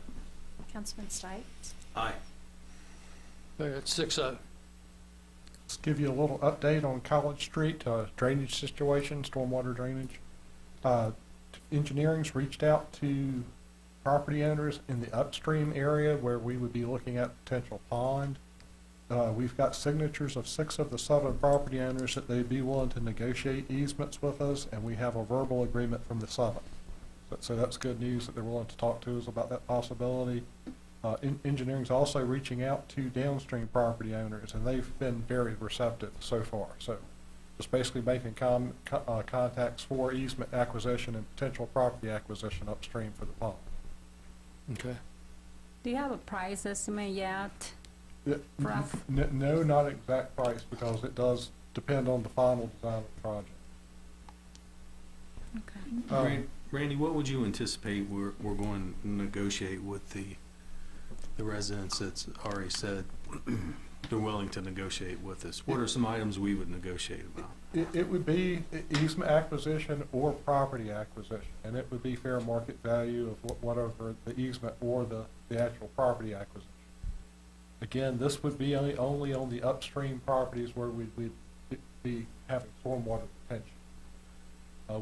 Councilman Stites. Aye. It's 6-0. Let's give you a little update on College Street, drainage situation, stormwater drainage. Engineering's reached out to property owners in the upstream area where we would be looking at potential pond. We've got signatures of 6 of the 7 property owners that they'd be willing to negotiate easements with us, and we have a verbal agreement from the 7th. So that's good news that they're willing to talk to us about that possibility. Engineering's also reaching out to downstream property owners, and they've been very receptive so far. So just basically making contacts for easement acquisition and potential property acquisition upstream for the pond. Okay. Do you have a price estimate yet? Rough. No, not exact price, because it does depend on the final design of the project. Okay. Randy, what would you anticipate we're going to negotiate with the residents that's already said they're willing to negotiate with us? What are some items we would negotiate about? It would be easement acquisition or property acquisition, and it would be fair market value of whatever the easement or the actual property acquisition. Again, this would be only on the upstream properties where we'd be having stormwater retention.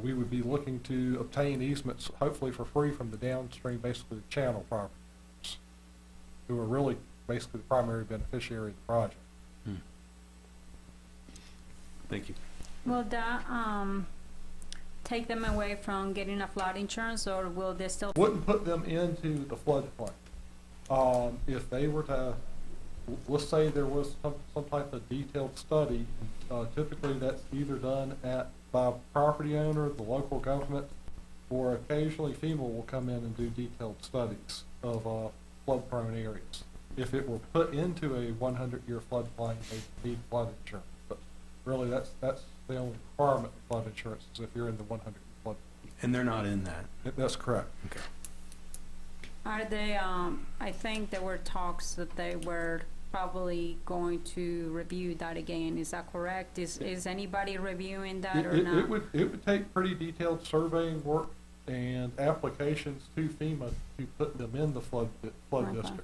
We would be looking to obtain easements, hopefully for free, from the downstream, basically the channel properties, who are really basically the primary beneficiary of the project. Thank you. Will that take them away from getting a flood insurance, or will they still? Wouldn't put them into the floodplain. If they were to, let's say there was some type of detailed study, typically that's either done by a property owner, the local government, or occasionally FEMA will come in and do detailed studies of flood-prone areas. If it were put into a 100-year floodplain, they need flood insurance. But really, that's the only requirement of flood insurance is if you're in the 100-year flood. And they're not in that? That's correct. Okay. Are they, I think there were talks that they were probably going to review that again. Is that correct? Is anybody reviewing that or not? It would take pretty detailed surveying work and applications to FEMA to put them in the flood district.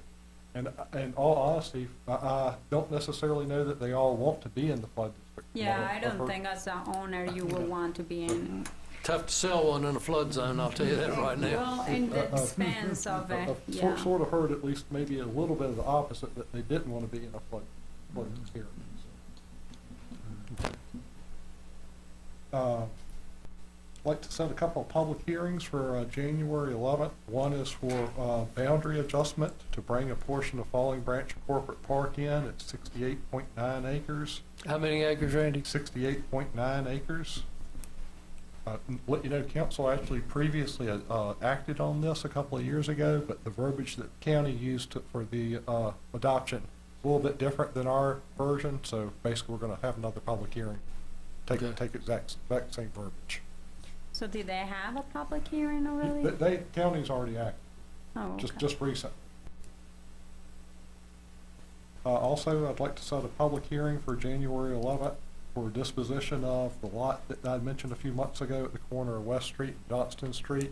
And in all honesty, I don't necessarily know that they all want to be in the flood district. Yeah, I don't think as an owner you will want to be in. Tough to sell one in a flood zone, I'll tell you that right now. Well, in the expense of it, yeah. Sort of heard at least maybe a little bit of the opposite, that they didn't want to be in a flood area. I'd like to set a couple of public hearings for January 11th. One is for boundary adjustment to bring a portion of Falling Branch Corporate Park in at 68.9 acres. How many acres, Randy? 68.9 acres. Let you know, council actually previously acted on this a couple of years ago, but the verbiage that the county used for the adoption is a little bit different than our version, so basically we're going to have another public hearing, take exact same verbiage. So did they have a public hearing already? The county's already acted. Oh, okay. Just recent. Also, I'd like to set a public hearing for January 11th for disposition of the lot that I mentioned a few months ago at the corner of West Street and Johnston Street.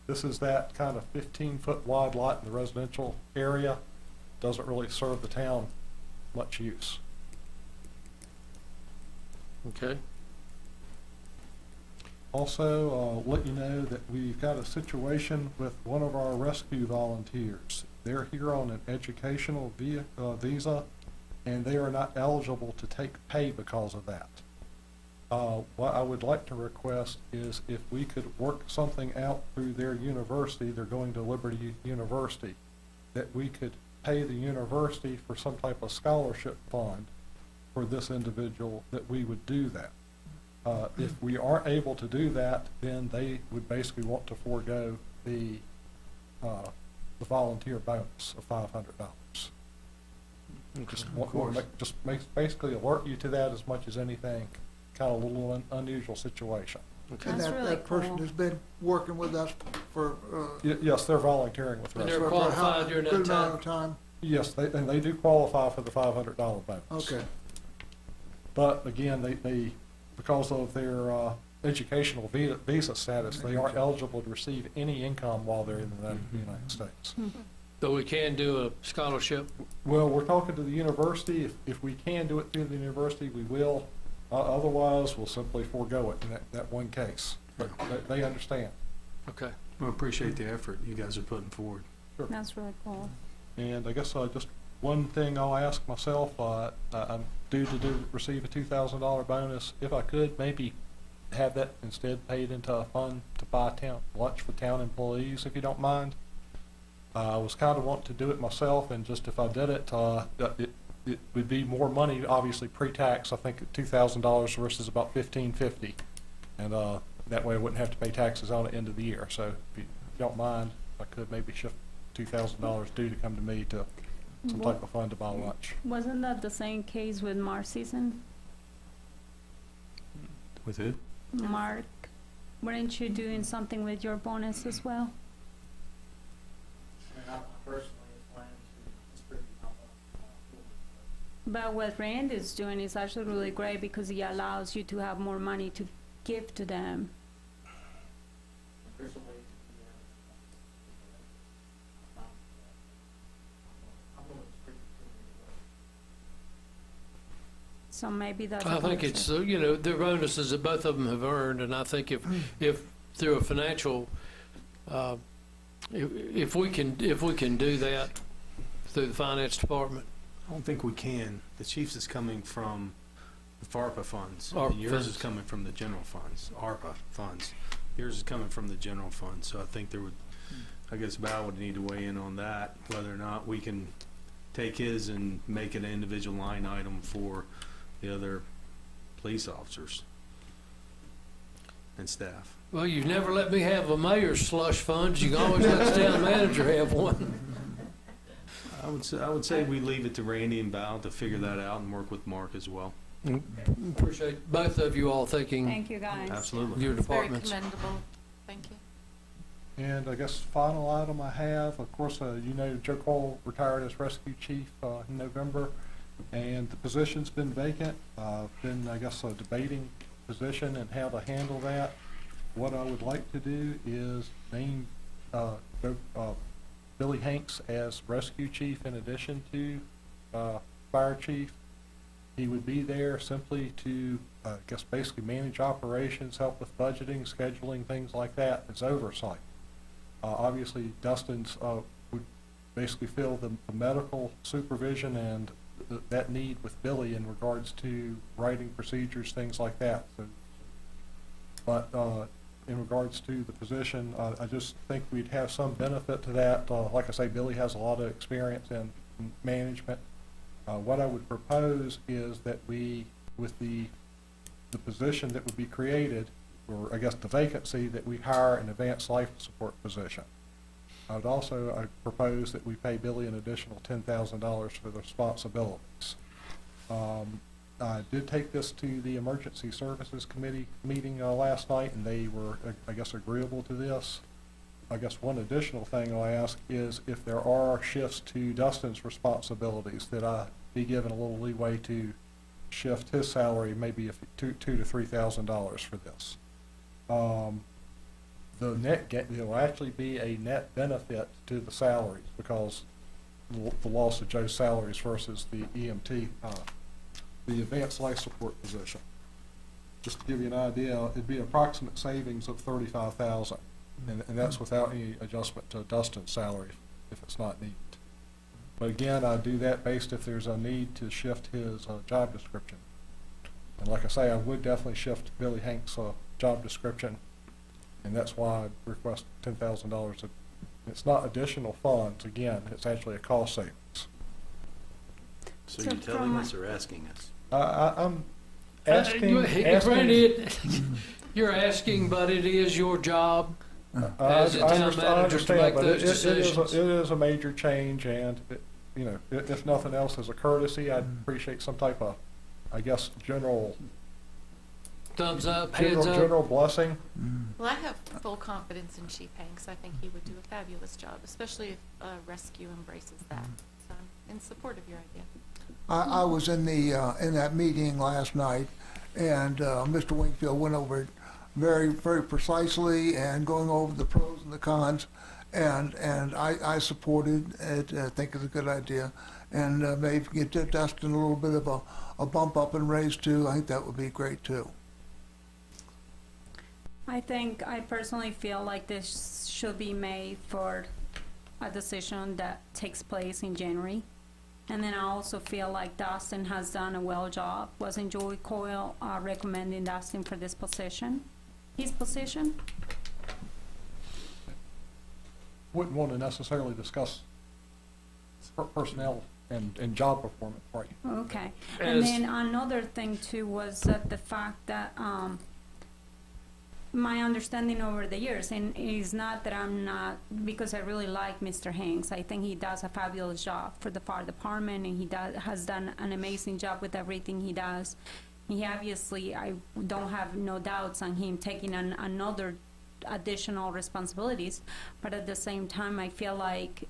This is that kind of 15-foot wide lot in the residential area. Doesn't really serve the town much use. Okay. Also, let you know that we've got a situation with one of our rescue volunteers. They're here on an educational visa, and they are not eligible to take pay because of that. What I would like to request is if we could work something out through their university, they're going to Liberty University, that we could pay the university for some type of scholarship fund for this individual, that we would do that. If we aren't able to do that, then they would basically want to forego the volunteer bonus of $500. Just basically alert you to that as much as anything. Kind of a little unusual situation. Okay. And that person has been working with us for yes, they're volunteering with us. And they're qualified during that good amount of time. Yes, and they do qualify for the $500 bonus. Okay. But again, they because of their educational visa status, they aren't eligible to receive any income while they're in the United States. But we can do a scholarship. Well, we're talking to the university. If we can do it through the university, we will. Otherwise, we'll simply forego it in that one case. But they understand. Okay. I appreciate the effort you guys are putting forward. Sure. That's really cool. And I guess just one thing I'll ask myself, I'm due to receive a $2,000 bonus. If I could, maybe have that instead paid into a fund to buy lunch for town employees, if you don't mind. I was kind of wanting to do it myself, and just if I did it, it would be more money, obviously pre-tax. I think $2,000 versus about $1,550, and that way I wouldn't have to pay taxes on it end of the year. So if you don't mind, I could maybe shift $2,000 due to come to me to some type of fund to buy lunch. Wasn't that the same case with Mark season? With who? Mark, weren't you doing something with your bonus as well? And I personally plan to distribute my But what Rand is doing is actually really great because he allows you to have more money to give to them. personally. I'm going to distribute So maybe that's. I think it's, you know, the bonuses that both of them have earned, and I think if through a financial, if we can do that through the finance department. I don't think we can. The Chiefs is coming from the FARPA funds. ARPA And yours funds. is coming from the general funds, ARPA funds. Yours is coming from the general fund, so I think there would, I guess Val would need to weigh in on that, whether or not we can take his and make it an individual line item for the other police officers and staff. Well, you've never let me have a mayor's slush funds. You can always let the town manager have one. I would say we leave it to Randy and Val to figure that out and work with Mark as well. Appreciate both of you all thinking. Thank you, guys. Absolutely. Your It's very departments. commendable. Thank you. And I guess final item I have, of course, you know, Joe Cole retired as rescue chief in November, and the position's been vacant. Been, I guess, debating position and how to handle that. What I would like to do is name Billy Hanks as rescue chief in addition to fire chief. He would be there simply to, I guess, basically manage operations, help with budgeting, scheduling, things like that, as oversight. Obviously, Dustin's would basically fill the medical supervision and that need with Billy in regards to writing procedures, things like that. So, but in regards to the position, I just think we'd have some benefit to that. Like I say, Billy has a lot of experience in management. What I would propose is that we, with the position that would be created, or I guess the vacancy, that we hire an advanced life support position. I would also propose that we pay Billy an additional $10,000 for the responsibilities. I did take this to the Emergency Services Committee meeting last night, and they were, I guess, agreeable to this. I guess one additional thing I'll ask is if there are shifts to Dustin's responsibilities, that I be given a little leeway to shift his salary, maybe $2,000 to $3,000 for this. The net there will actually be a net benefit to the salaries because the loss of Joe's salaries versus the EMT, the advanced life support position. Just to give you an idea, it'd be approximate savings of $35,000, and that's without any adjustment to Dustin's salary if it's not needed. But again, I do that based if there's a need to shift his job description. And like I say, I would definitely shift Billy Hanks' job description, and that's why I request $10,000. It's not additional funds, again, it's actually a cost savings. So you're telling us or asking us? I'm asking. Randy, you're asking, but it is your job as a town manager to make those decisions. It is a major change, and you know, if nothing else, as a courtesy, I'd appreciate some type of, I guess, general thumbs up, heads up. General blessing. Well, I have full confidence in Chief Hanks. I think he would do a fabulous job, especially if rescue embraces that. So I'm in support of your idea. I was in that meeting last night, and Mr. Wingfield went over it very, very precisely and going over the pros and the cons, and I supported it. I think it's a good idea, and maybe get Dustin a little bit of a bump up and raise too. I think that would be great too. I personally feel like this should be made for a decision that takes place in January. And then I also feel like Dustin has done a well job. Wasn't Joey Coyle recommending Dustin for this position? His position? wouldn't want to necessarily discuss personnel and job performance right now. Okay. And then another thing too was that the fact that, my understanding over the years, and it's not that I'm not, because I really like Mr. Hanks. I think he does a fabulous job for the fire department, and he has done an amazing job with everything he does. He obviously, I don't have no doubts on him taking on another additional responsibilities, but at the same time, I feel like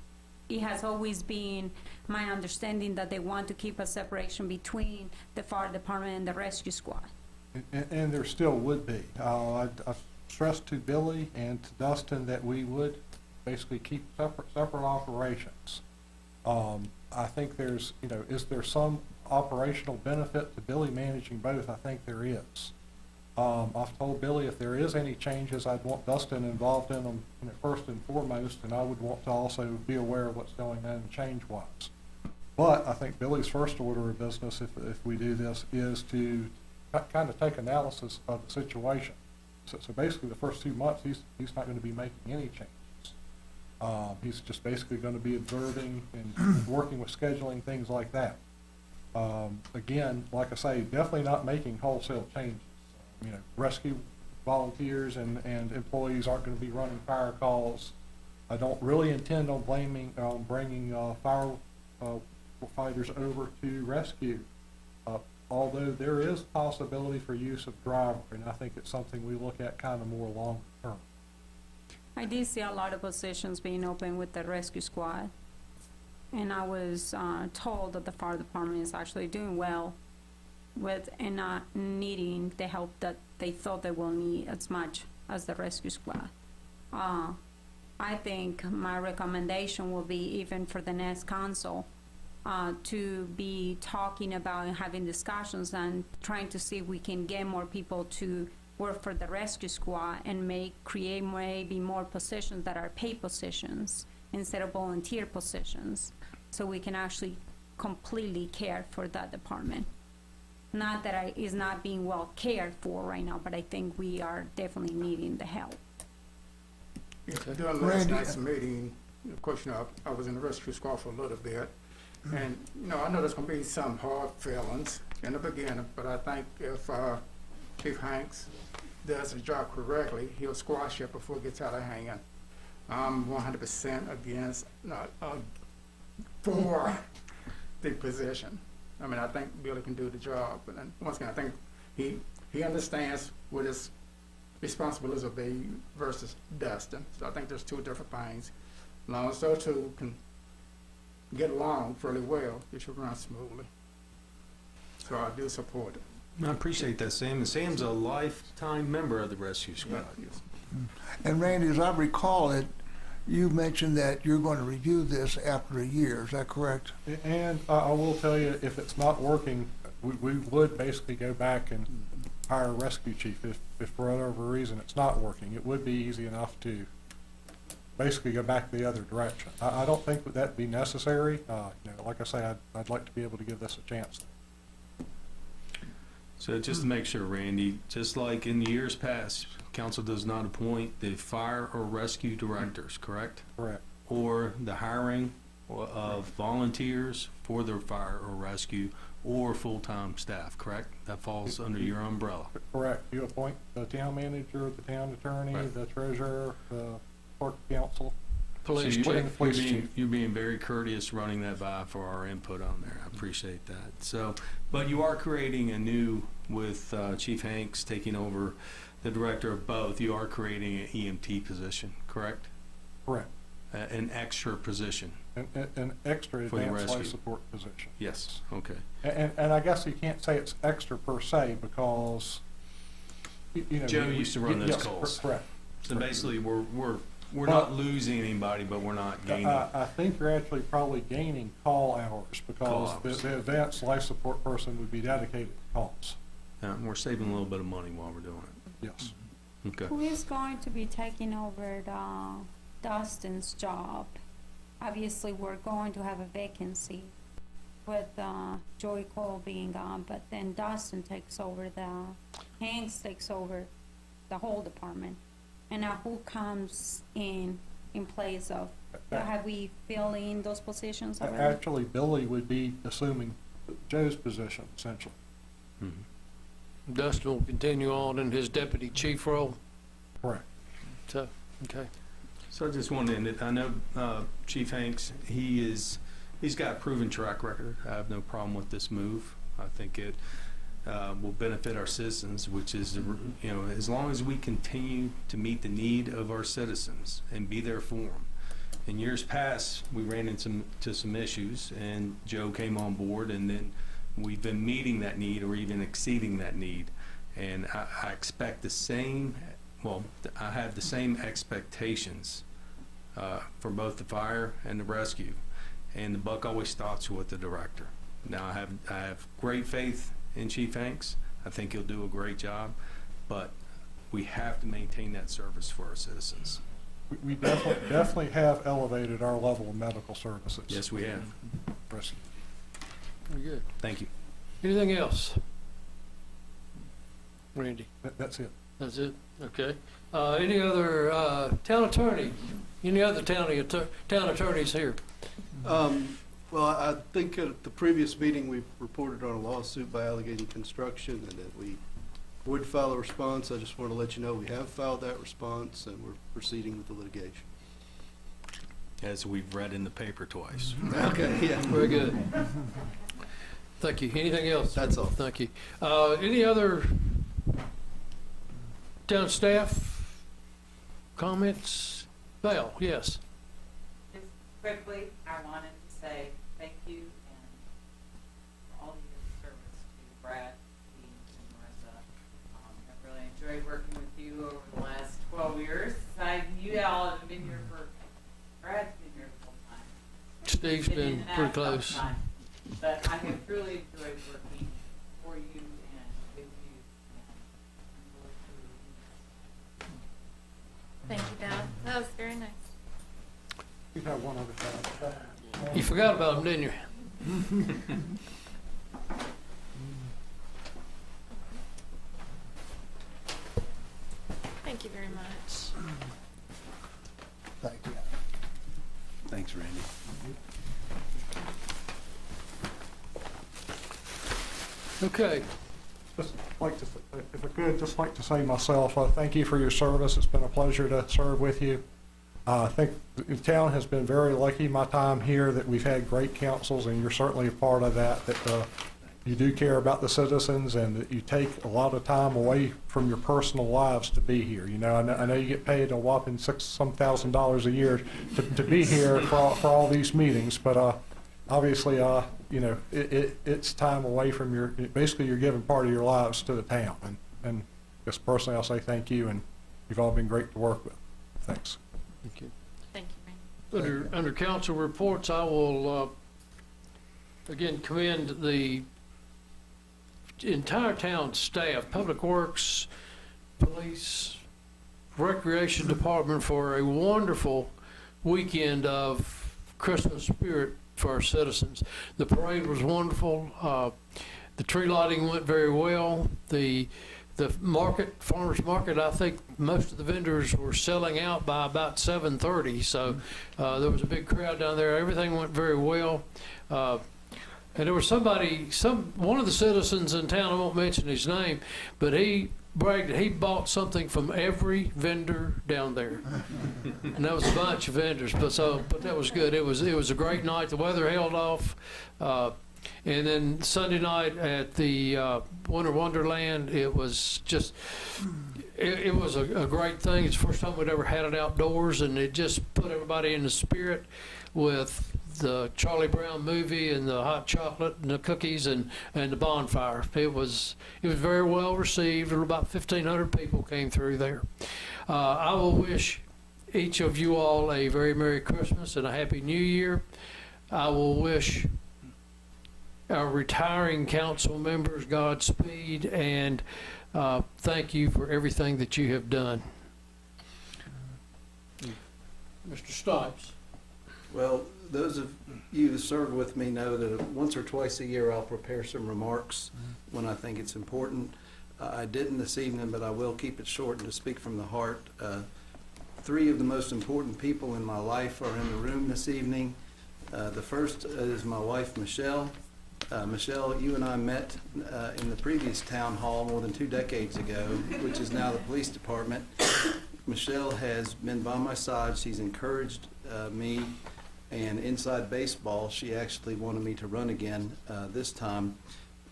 it has always been my understanding that they want to keep a separation between the fire department and the rescue squad. And there still would be. I stressed to Billy and to Dustin that we would basically keep separate operations. I think there's, is there some operational benefit to Billy managing both? I think there is. I've told Billy if there is any changes, I'd want Dustin involved in them first and foremost, and I would want to also be aware of what's going on change-wise. But I think Billy's first order of business, if we do this, is to kind of take analysis of the situation. So basically the first 2 months, he's not going to be making any changes. He's just basically going to be observing and working with scheduling, things like that. Again, like I say, definitely not making wholesale changes. Rescue volunteers and employees aren't going to be running fire calls. I don't really intend on bringing firefighters over to rescue. Although there is possibility for use of driver, and I think it's something we look at kind of more long term. I did see a lot of positions being open with the rescue squad, and I was told that the fire department is actually doing well with and not needing the help that they thought they will need as much as the rescue squad. I think my recommendation will be, even for the next council, to be talking about and having discussions and trying to see if we can get more people to work for the rescue squad and create maybe more positions that are paid positions instead of volunteer positions, so we can actually completely care for that department. Not that it's not being well cared for right now, but I think we are definitely needing the help. During last night's meeting, of course, I was in the rescue squad for a little bit. And, I know there's going to be some hard feelings in the beginning, but I think if Chief Hanks does his job correctly, he'll squash it before it gets out of hand. I'm 100% against, for the position. I think Billy can do the job. But then, once again, I think he understands what his responsibilities will be versus Dustin. So I think there's 2 different things. As long as those 2 can get along fairly well, it should run smoothly. So I do support it. I appreciate that, Sam. And Sam's a lifetime member of the rescue squad. Yes. And Randy, as I recall it, you mentioned that you're going to review this after a year. Is that correct? And I will tell you, if it's not working, we would basically go back and hire a rescue chief. If for whatever reason it's not working, it would be easy enough to basically go back the other direction. I don't think that'd be necessary. Like I say, I'd like to be able to give this a chance. So just to make sure, Randy, just like in years past, council does not appoint the fire or rescue directors, correct? Correct. Or the hiring of volunteers for their fire or rescue or full-time staff, correct? That falls under your umbrella. Correct. You appoint the town manager, the town attorney, the treasurer, the clerk of council. Police chief. You're being very courteous running that by for our input on there. I appreciate that. So, but you are creating a new, with Chief Hanks taking over the director of both, you are creating an EMT position, correct? Correct. An extra position. An extra advanced life support position. Yes, okay. And I guess you can't say it's extra per se, because, Joe used to run those calls. Correct. So basically, we're not losing anybody, but we're not gaining. I think you're actually probably gaining call hours, because the advanced life support person would be dedicated to calls. And we're saving a little bit of money while we're doing it. Yes. Okay. Who is going to be taking over Dustin's job? Obviously, we're going to have a vacancy with Joey Cole being gone, but then Dustin takes over Hanks takes over the whole department. And now who comes in in place of, have we filled in those positions already? Actually, Billy would be assuming Joe's position, essentially. Dustin will continue on in his deputy chief role. Correct. So, okay. So I just wanted to end it. I know Chief Hanks, he's got a proven track record. I have no problem with this move. I think it will benefit our citizens, which is, you know, as long as we continue to meet the need of our citizens and be there for them. In years past, we ran into some issues, and Joe came on board, and then we've been meeting that need or even exceeding that need. And I expect the same, well, I have the same expectations for both the fire and the rescue. And the buck always stops with the director. Now, I have great faith in Chief Hanks. I think he'll do a great job, but we have to maintain that service for our citizens. We definitely have elevated our level of medical services. Yes, we have. Rescue. Very good. Thank you. Anything else? Randy? That's it. That's it? Okay. Any other town attorney? Any other town attorneys here? Well, I think at the previous meeting, we reported on a lawsuit by Allegheny Construction and that we would file a response. I just want to let you know we have filed that response and we're proceeding with the litigation. As we've read in the paper twice. Okay, yeah, very good. Thank you. Anything else? That's all. Thank you. Any other town staff comments? Val, yes. Just quickly, I wanted to say thank you and for all your service to Brad, Pete, and Marissa. I've really enjoyed working with you over the last 12 years. You all have been here for, Brad's been here the whole time. Steve's been pretty close. But I have truly enjoyed working for you and with you. And Thank you, Dad. That was very nice. You have one other thing. You forgot about him, didn't you? Thank you very much. Thank you. Thanks, Randy. Okay. Just like to, if I could, just like to say myself, thank you for your service. It's been a pleasure to serve with you. I think the town has been very lucky my time here that we've had great councils, and you're certainly a part of that, that you do care about the citizens and that you take a lot of time away from your personal lives to be here. You know, I know you get paid a whopping $6,000 a year to be here for all these meetings, but obviously, you know, it's time away from your, basically you're giving part of your lives to the town. And just personally, I'll say thank you, and you've all been great to work with. Thanks. Thank you. Thank you, Randy. Under council reports, I will again commend the entire town staff, Public Works, Police, Recreation Department for a wonderful weekend of Christmas spirit for our citizens. The parade was wonderful. The tree lighting went very well. The market, farmers market, I think most of the vendors were selling out by about 7:30. So there was a big crowd down there. Everything went very well. And there was one of the citizens in town, I won't mention his name, but he bragged that he bought something from every vendor down there. And that was a bunch of vendors, but that was good. It was a great night. The weather held off. And then Sunday night at the Winter Wonderland, it was just, it was a great thing. It's the first time we'd ever had it outdoors, and it just put everybody in the spirit with the Charlie Brown movie and the hot chocolate and the cookies and the bonfire. It was very well received. About 1,500 people came through there. I will wish each of you all a very Merry Christmas and a Happy New Year. I will wish our retiring council members Godspeed, and thank you for everything that you have done. Mr. Stipes. Well, those of you who served with me know that once or twice a year I'll prepare some remarks when I think it's important. I didn't this evening, but I will keep it short and to speak from the heart. three of the most important people in my life are in the room this evening. The first is my wife, Michelle. Michelle, you and I met in the previous town hall more than 2 decades ago, which is now the police department. Michelle has been by my side. She's encouraged me, and inside baseball, she actually wanted me to run again this time.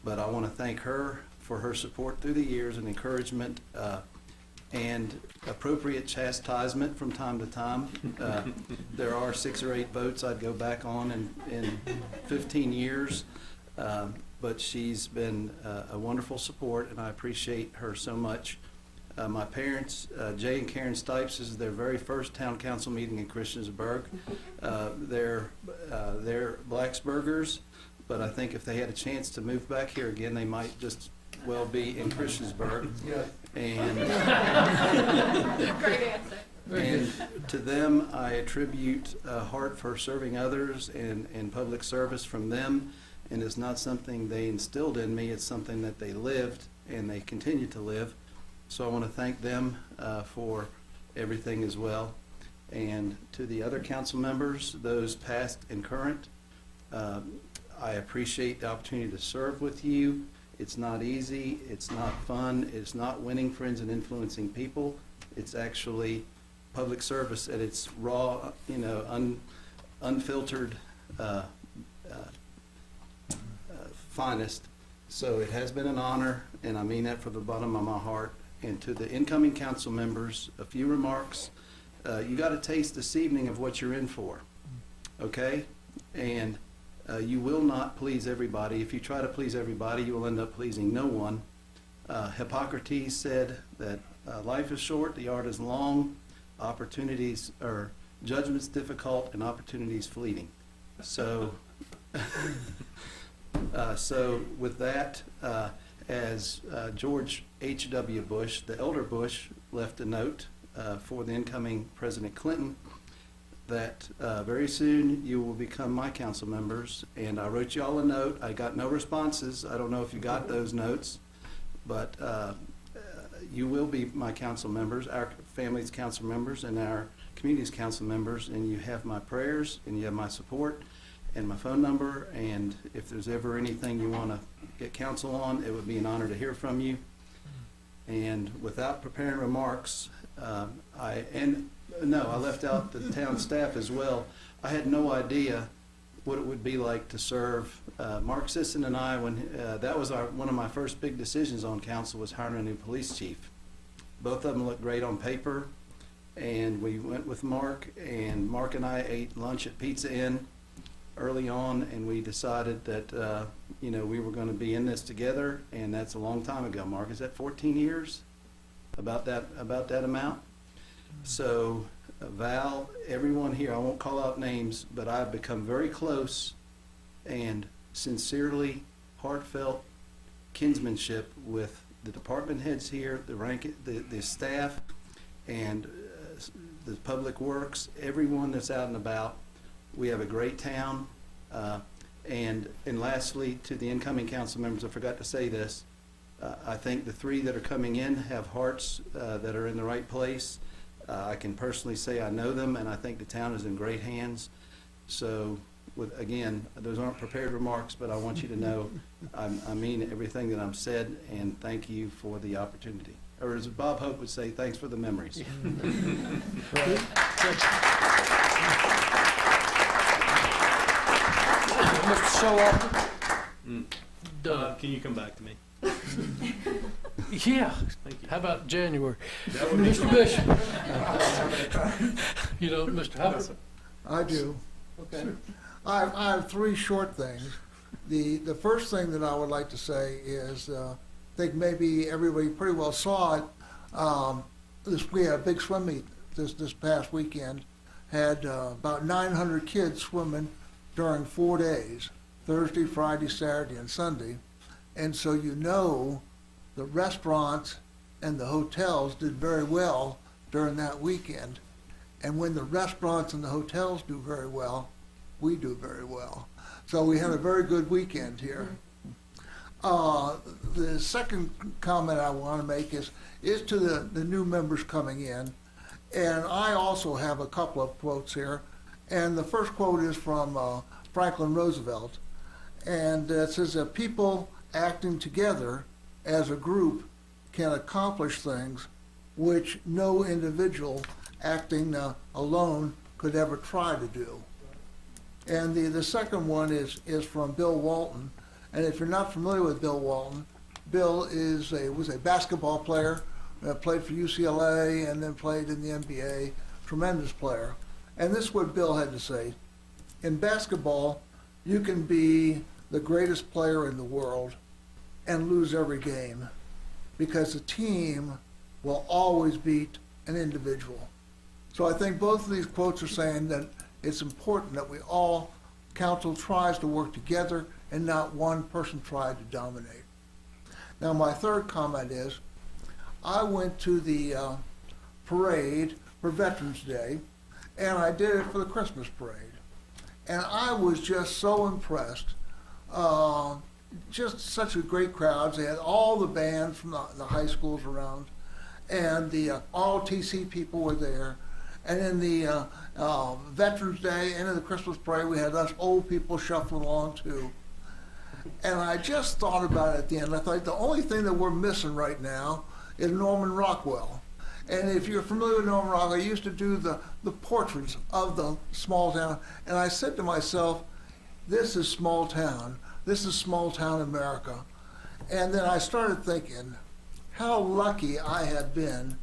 But I want to thank her for her support through the years and encouragement and appropriate chastisement from time to time. There are 6 or 8 votes I'd go back on in 15 years. But she's been a wonderful support, and I appreciate her so much. My parents, Jay and Karen Stipes, this is their very first town council meeting in Christiansburg. They're Blacksburgers, but I think if they had a chance to move back here again, they might just well be in Christiansburg. And, Great answer. and to them, I attribute a heart for serving others and public service from them. And it's not something they instilled in me, it's something that they lived and they continue to live. So I want to thank them for everything as well. And to the other council members, those past and current, I appreciate the opportunity to serve with you. It's not easy, it's not fun, it's not winning friends and influencing people. It's actually public service at its raw, unfiltered finest. So it has been an honor, and I mean that from the bottom of my heart. And to the incoming council members, a few remarks. You got a taste this evening of what you're in for, okay? And you will not please everybody. If you try to please everybody, you will end up pleasing no one. Hippocrates said that life is short, the art is long, opportunities or judgment's difficult, and opportunities fleeting. So, so with that, as George H.W. Bush, the elder Bush, left a note for the incoming President Clinton that very soon you will become my council members. And I wrote you all a note. I got no responses. I don't know if you got those notes, but you will be my council members, our family's council members, and our community's council members. And you have my prayers, and you have my support, and my phone number. And if there's ever anything you want to get counsel on, it would be an honor to hear from you. And without preparing remarks, I left out the town staff as well. I had no idea what it would be like to serve. Mark Sisson and I, when that was one of my first big decisions on council, was hiring a new police chief. Both of them looked great on paper, and we went with Mark, and Mark and I ate lunch at Pizza Inn early on, and we decided that we were going to be in this together, and that's a long time ago. Mark, is that 14 years? About that amount? So Val, everyone here, I won't call out names, but I've become very close and sincerely heartfelt kinsmanship with the department heads here, the staff, and the public works, everyone that's out and about. We have a great town. And lastly, to the incoming council members, I forgot to say this. I think the 3 that are coming in have hearts that are in the right place. I can personally say I know them, and I think the town is in great hands. So, again, those aren't prepared remarks, but I want you to know I mean everything that I've said, and thank you for the opportunity. Or as Bob Hope would say, thanks for the memories. Mr. Showalter? Can you come back to me? Yeah. Thank you. How about January? That would be Mr. Bishop? You know, Mr. Hubbard? I do. Okay. I have 3 short things. The first thing that I would like to say is, I think maybe everybody pretty well saw it. We had a big swim meet this past weekend. Had about 900 kids swimming during 4 days, Thursday, Friday, Saturday, and Sunday. And so the restaurants and the hotels did very well during that weekend. And when the restaurants and the hotels do very well, we do very well. So we had a very good weekend here. The second comment I want to make is to the new members coming in. And I also have a couple of quotes here. And the first quote is from Franklin Roosevelt. And it says that people acting together as a group can accomplish things which no individual acting alone could ever try to do. And the second one is from Bill Walton. And if you're not familiar with Bill Walton, Bill was a basketball player, played for UCLA and then played in the NBA, tremendous player. And this is what Bill had to say. In basketball, you can be the greatest player in the world and lose every game because the team will always beat an individual. So I think both of these quotes are saying that it's important that we all, council tries to work together and not one person try to dominate. Now my third comment is, I went to the parade for Veterans Day, and I did it for the Christmas parade. And I was just so impressed. Just such a great crowd. They had all the bands from the high schools around, and the all TC people were there. And in the Veterans Day and in the Christmas parade, we had us old people shuffling along too. And I just thought about it at the end. I thought the only thing that we're missing right now is Norman Rockwell. And if you're familiar with Norman Rockwell, I used to do the portraits of the small town. And I said to myself, this is small town. This is small town America. And then I started thinking how lucky I have been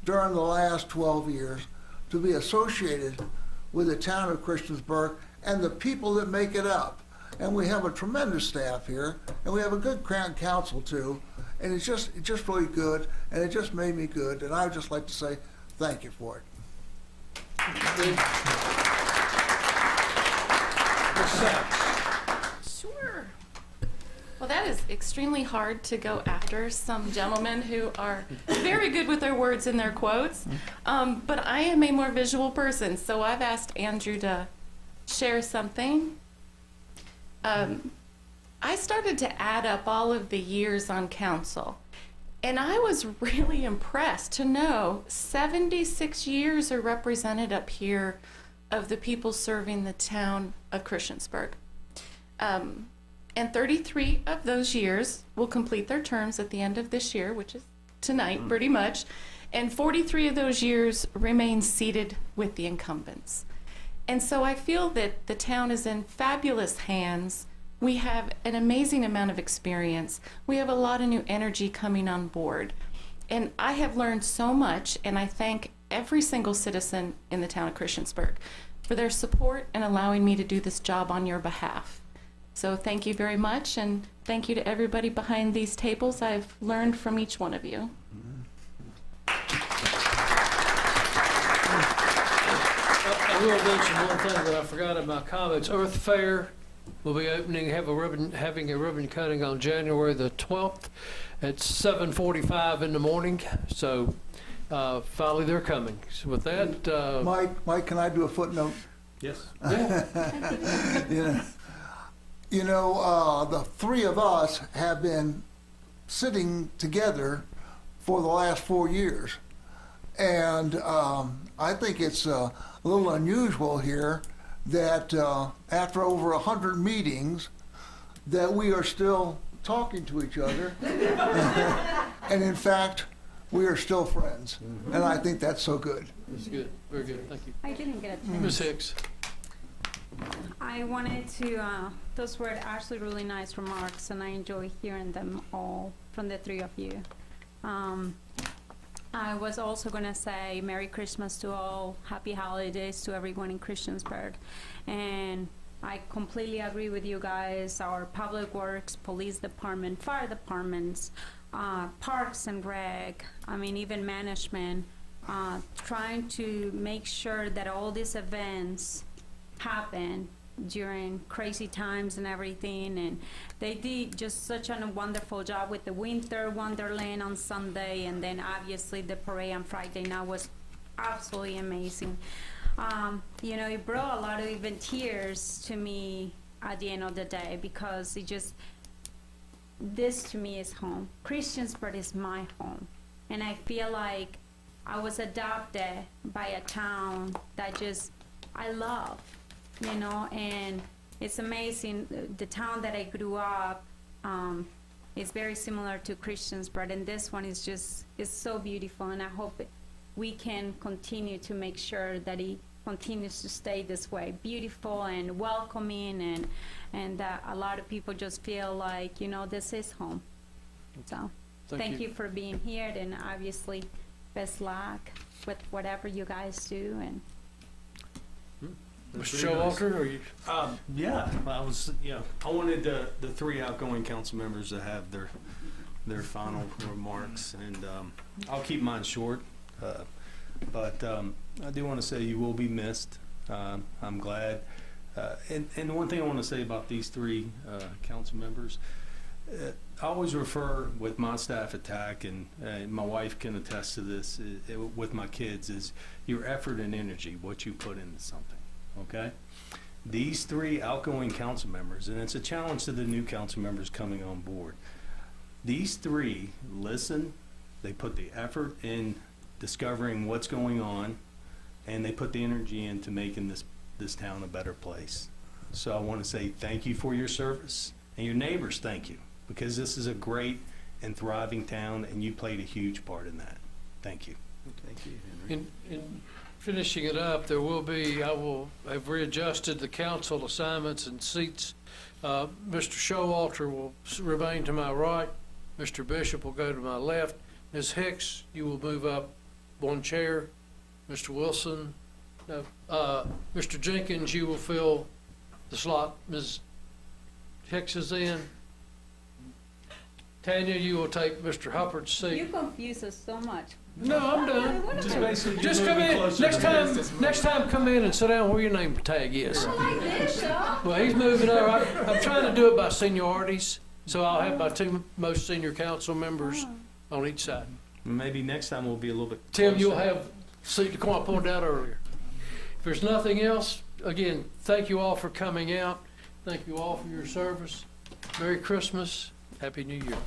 during the last 12 years to be associated with the town of Christiansburg and the people that make it up. And we have a tremendous staff here, and we have a good council too. And it's just really good, and it just made me good. And I would just like to say thank you for it. Sure. Well, that is extremely hard to go after some gentlemen who are very good with their words and their quotes. But I am a more visual person, so I've asked Andrew to share something. I started to add up all of the years on council, and I was really impressed to know 76 years are represented up here of the people serving the town of Christiansburg. And 33 of those years will complete their terms at the end of this year, which is tonight pretty much, and 43 of those years remain seated with the incumbents. And so I feel that the town is in fabulous hands. We have an amazing amount of experience. We have a lot of new energy coming on board. And I have learned so much, and I thank every single citizen in the town of Christiansburg for their support and allowing me to do this job on your behalf. So thank you very much, and thank you to everybody behind these tables. I've learned from each one of you. I will mention one thing that I forgot in my comments. Earth Fair will be opening, having a ribbon cutting on January the 12th at 7:45 in the morning. So finally they're coming. So with that, Mike, can I do a footnote? Yes. You know, the three of us have been sitting together for the last 4 years. And I think it's a little unusual here that after over 100 meetings that we are still talking to each other. And in fact, we are still friends. And I think that's so good. That's good. Very good. Thank you. I didn't get a chance. Ms. Hicks. I wanted to, those were actually really nice remarks, and I enjoy hearing them all from the three of you. I was also going to say Merry Christmas to all, Happy Holidays to everyone in Christiansburg. And I completely agree with you guys. Our public works, police department, fire departments, parks and rec, I mean even management, trying to make sure that all these events happen during crazy times and everything, and they did just such a wonderful job with the Winter Wonderland on Sunday, and then obviously the parade on Friday night was absolutely amazing. You know, it brought a lot of even tears to me at the end of the day, because it just, this to me is home. Christiansburg is my home, and I feel like I was adopted by a town that just, I love, you know, and it's amazing. The town that I grew up, is very similar to Christiansburg, and this one is just, it's so beautiful, and I hope we can continue to make sure that it continues to stay this way, beautiful and welcoming, and that a lot of people just feel like, you know, this is home. So, thank you for being here, and obviously, best luck with whatever you guys do, and Mr. Showalter, are you? Yeah, I wanted the three outgoing council members to have their final remarks, and I'll keep mine short. But I do want to say you will be missed. I'm glad. And one thing I want to say about these three council members, I always refer with my staff at TAC, and my wife can attest to this, with my kids, is your effort and energy, what you put into something. Okay? These three outgoing council members, and it's a challenge to the new council members coming on board. These three listen, they put the effort in discovering what's going on, and they put the energy into making this town a better place. So I want to say thank you for your service, and your neighbors thank you, because this is a great and thriving town, and you played a huge part in that. Thank you. Thank you, Henry. In finishing it up, I've readjusted the council assignments and seats. Mr. Showalter will remain to my right. Mr. Bishop will go to my left. Ms. Hicks, you will move up one chair. Mr. Wilson, no. Mr. Jenkins, you will fill the slot Ms. Hicks is in. Tanya, you will take Mr. Hubbard's seat. you confuse us so much. No, I'm done. Just basically Just come in, next time come in and sit down where your name tag is. Well, he's moving over. I'm trying to do it by seniorities, so I'll have my two most senior council members on each side. Maybe next time we'll be a little bit Tim, closer. you'll have a seat to come I pointed out earlier. If there's nothing else, again, thank you all for coming out. Thank you all for your service. Merry Christmas. Happy New Year.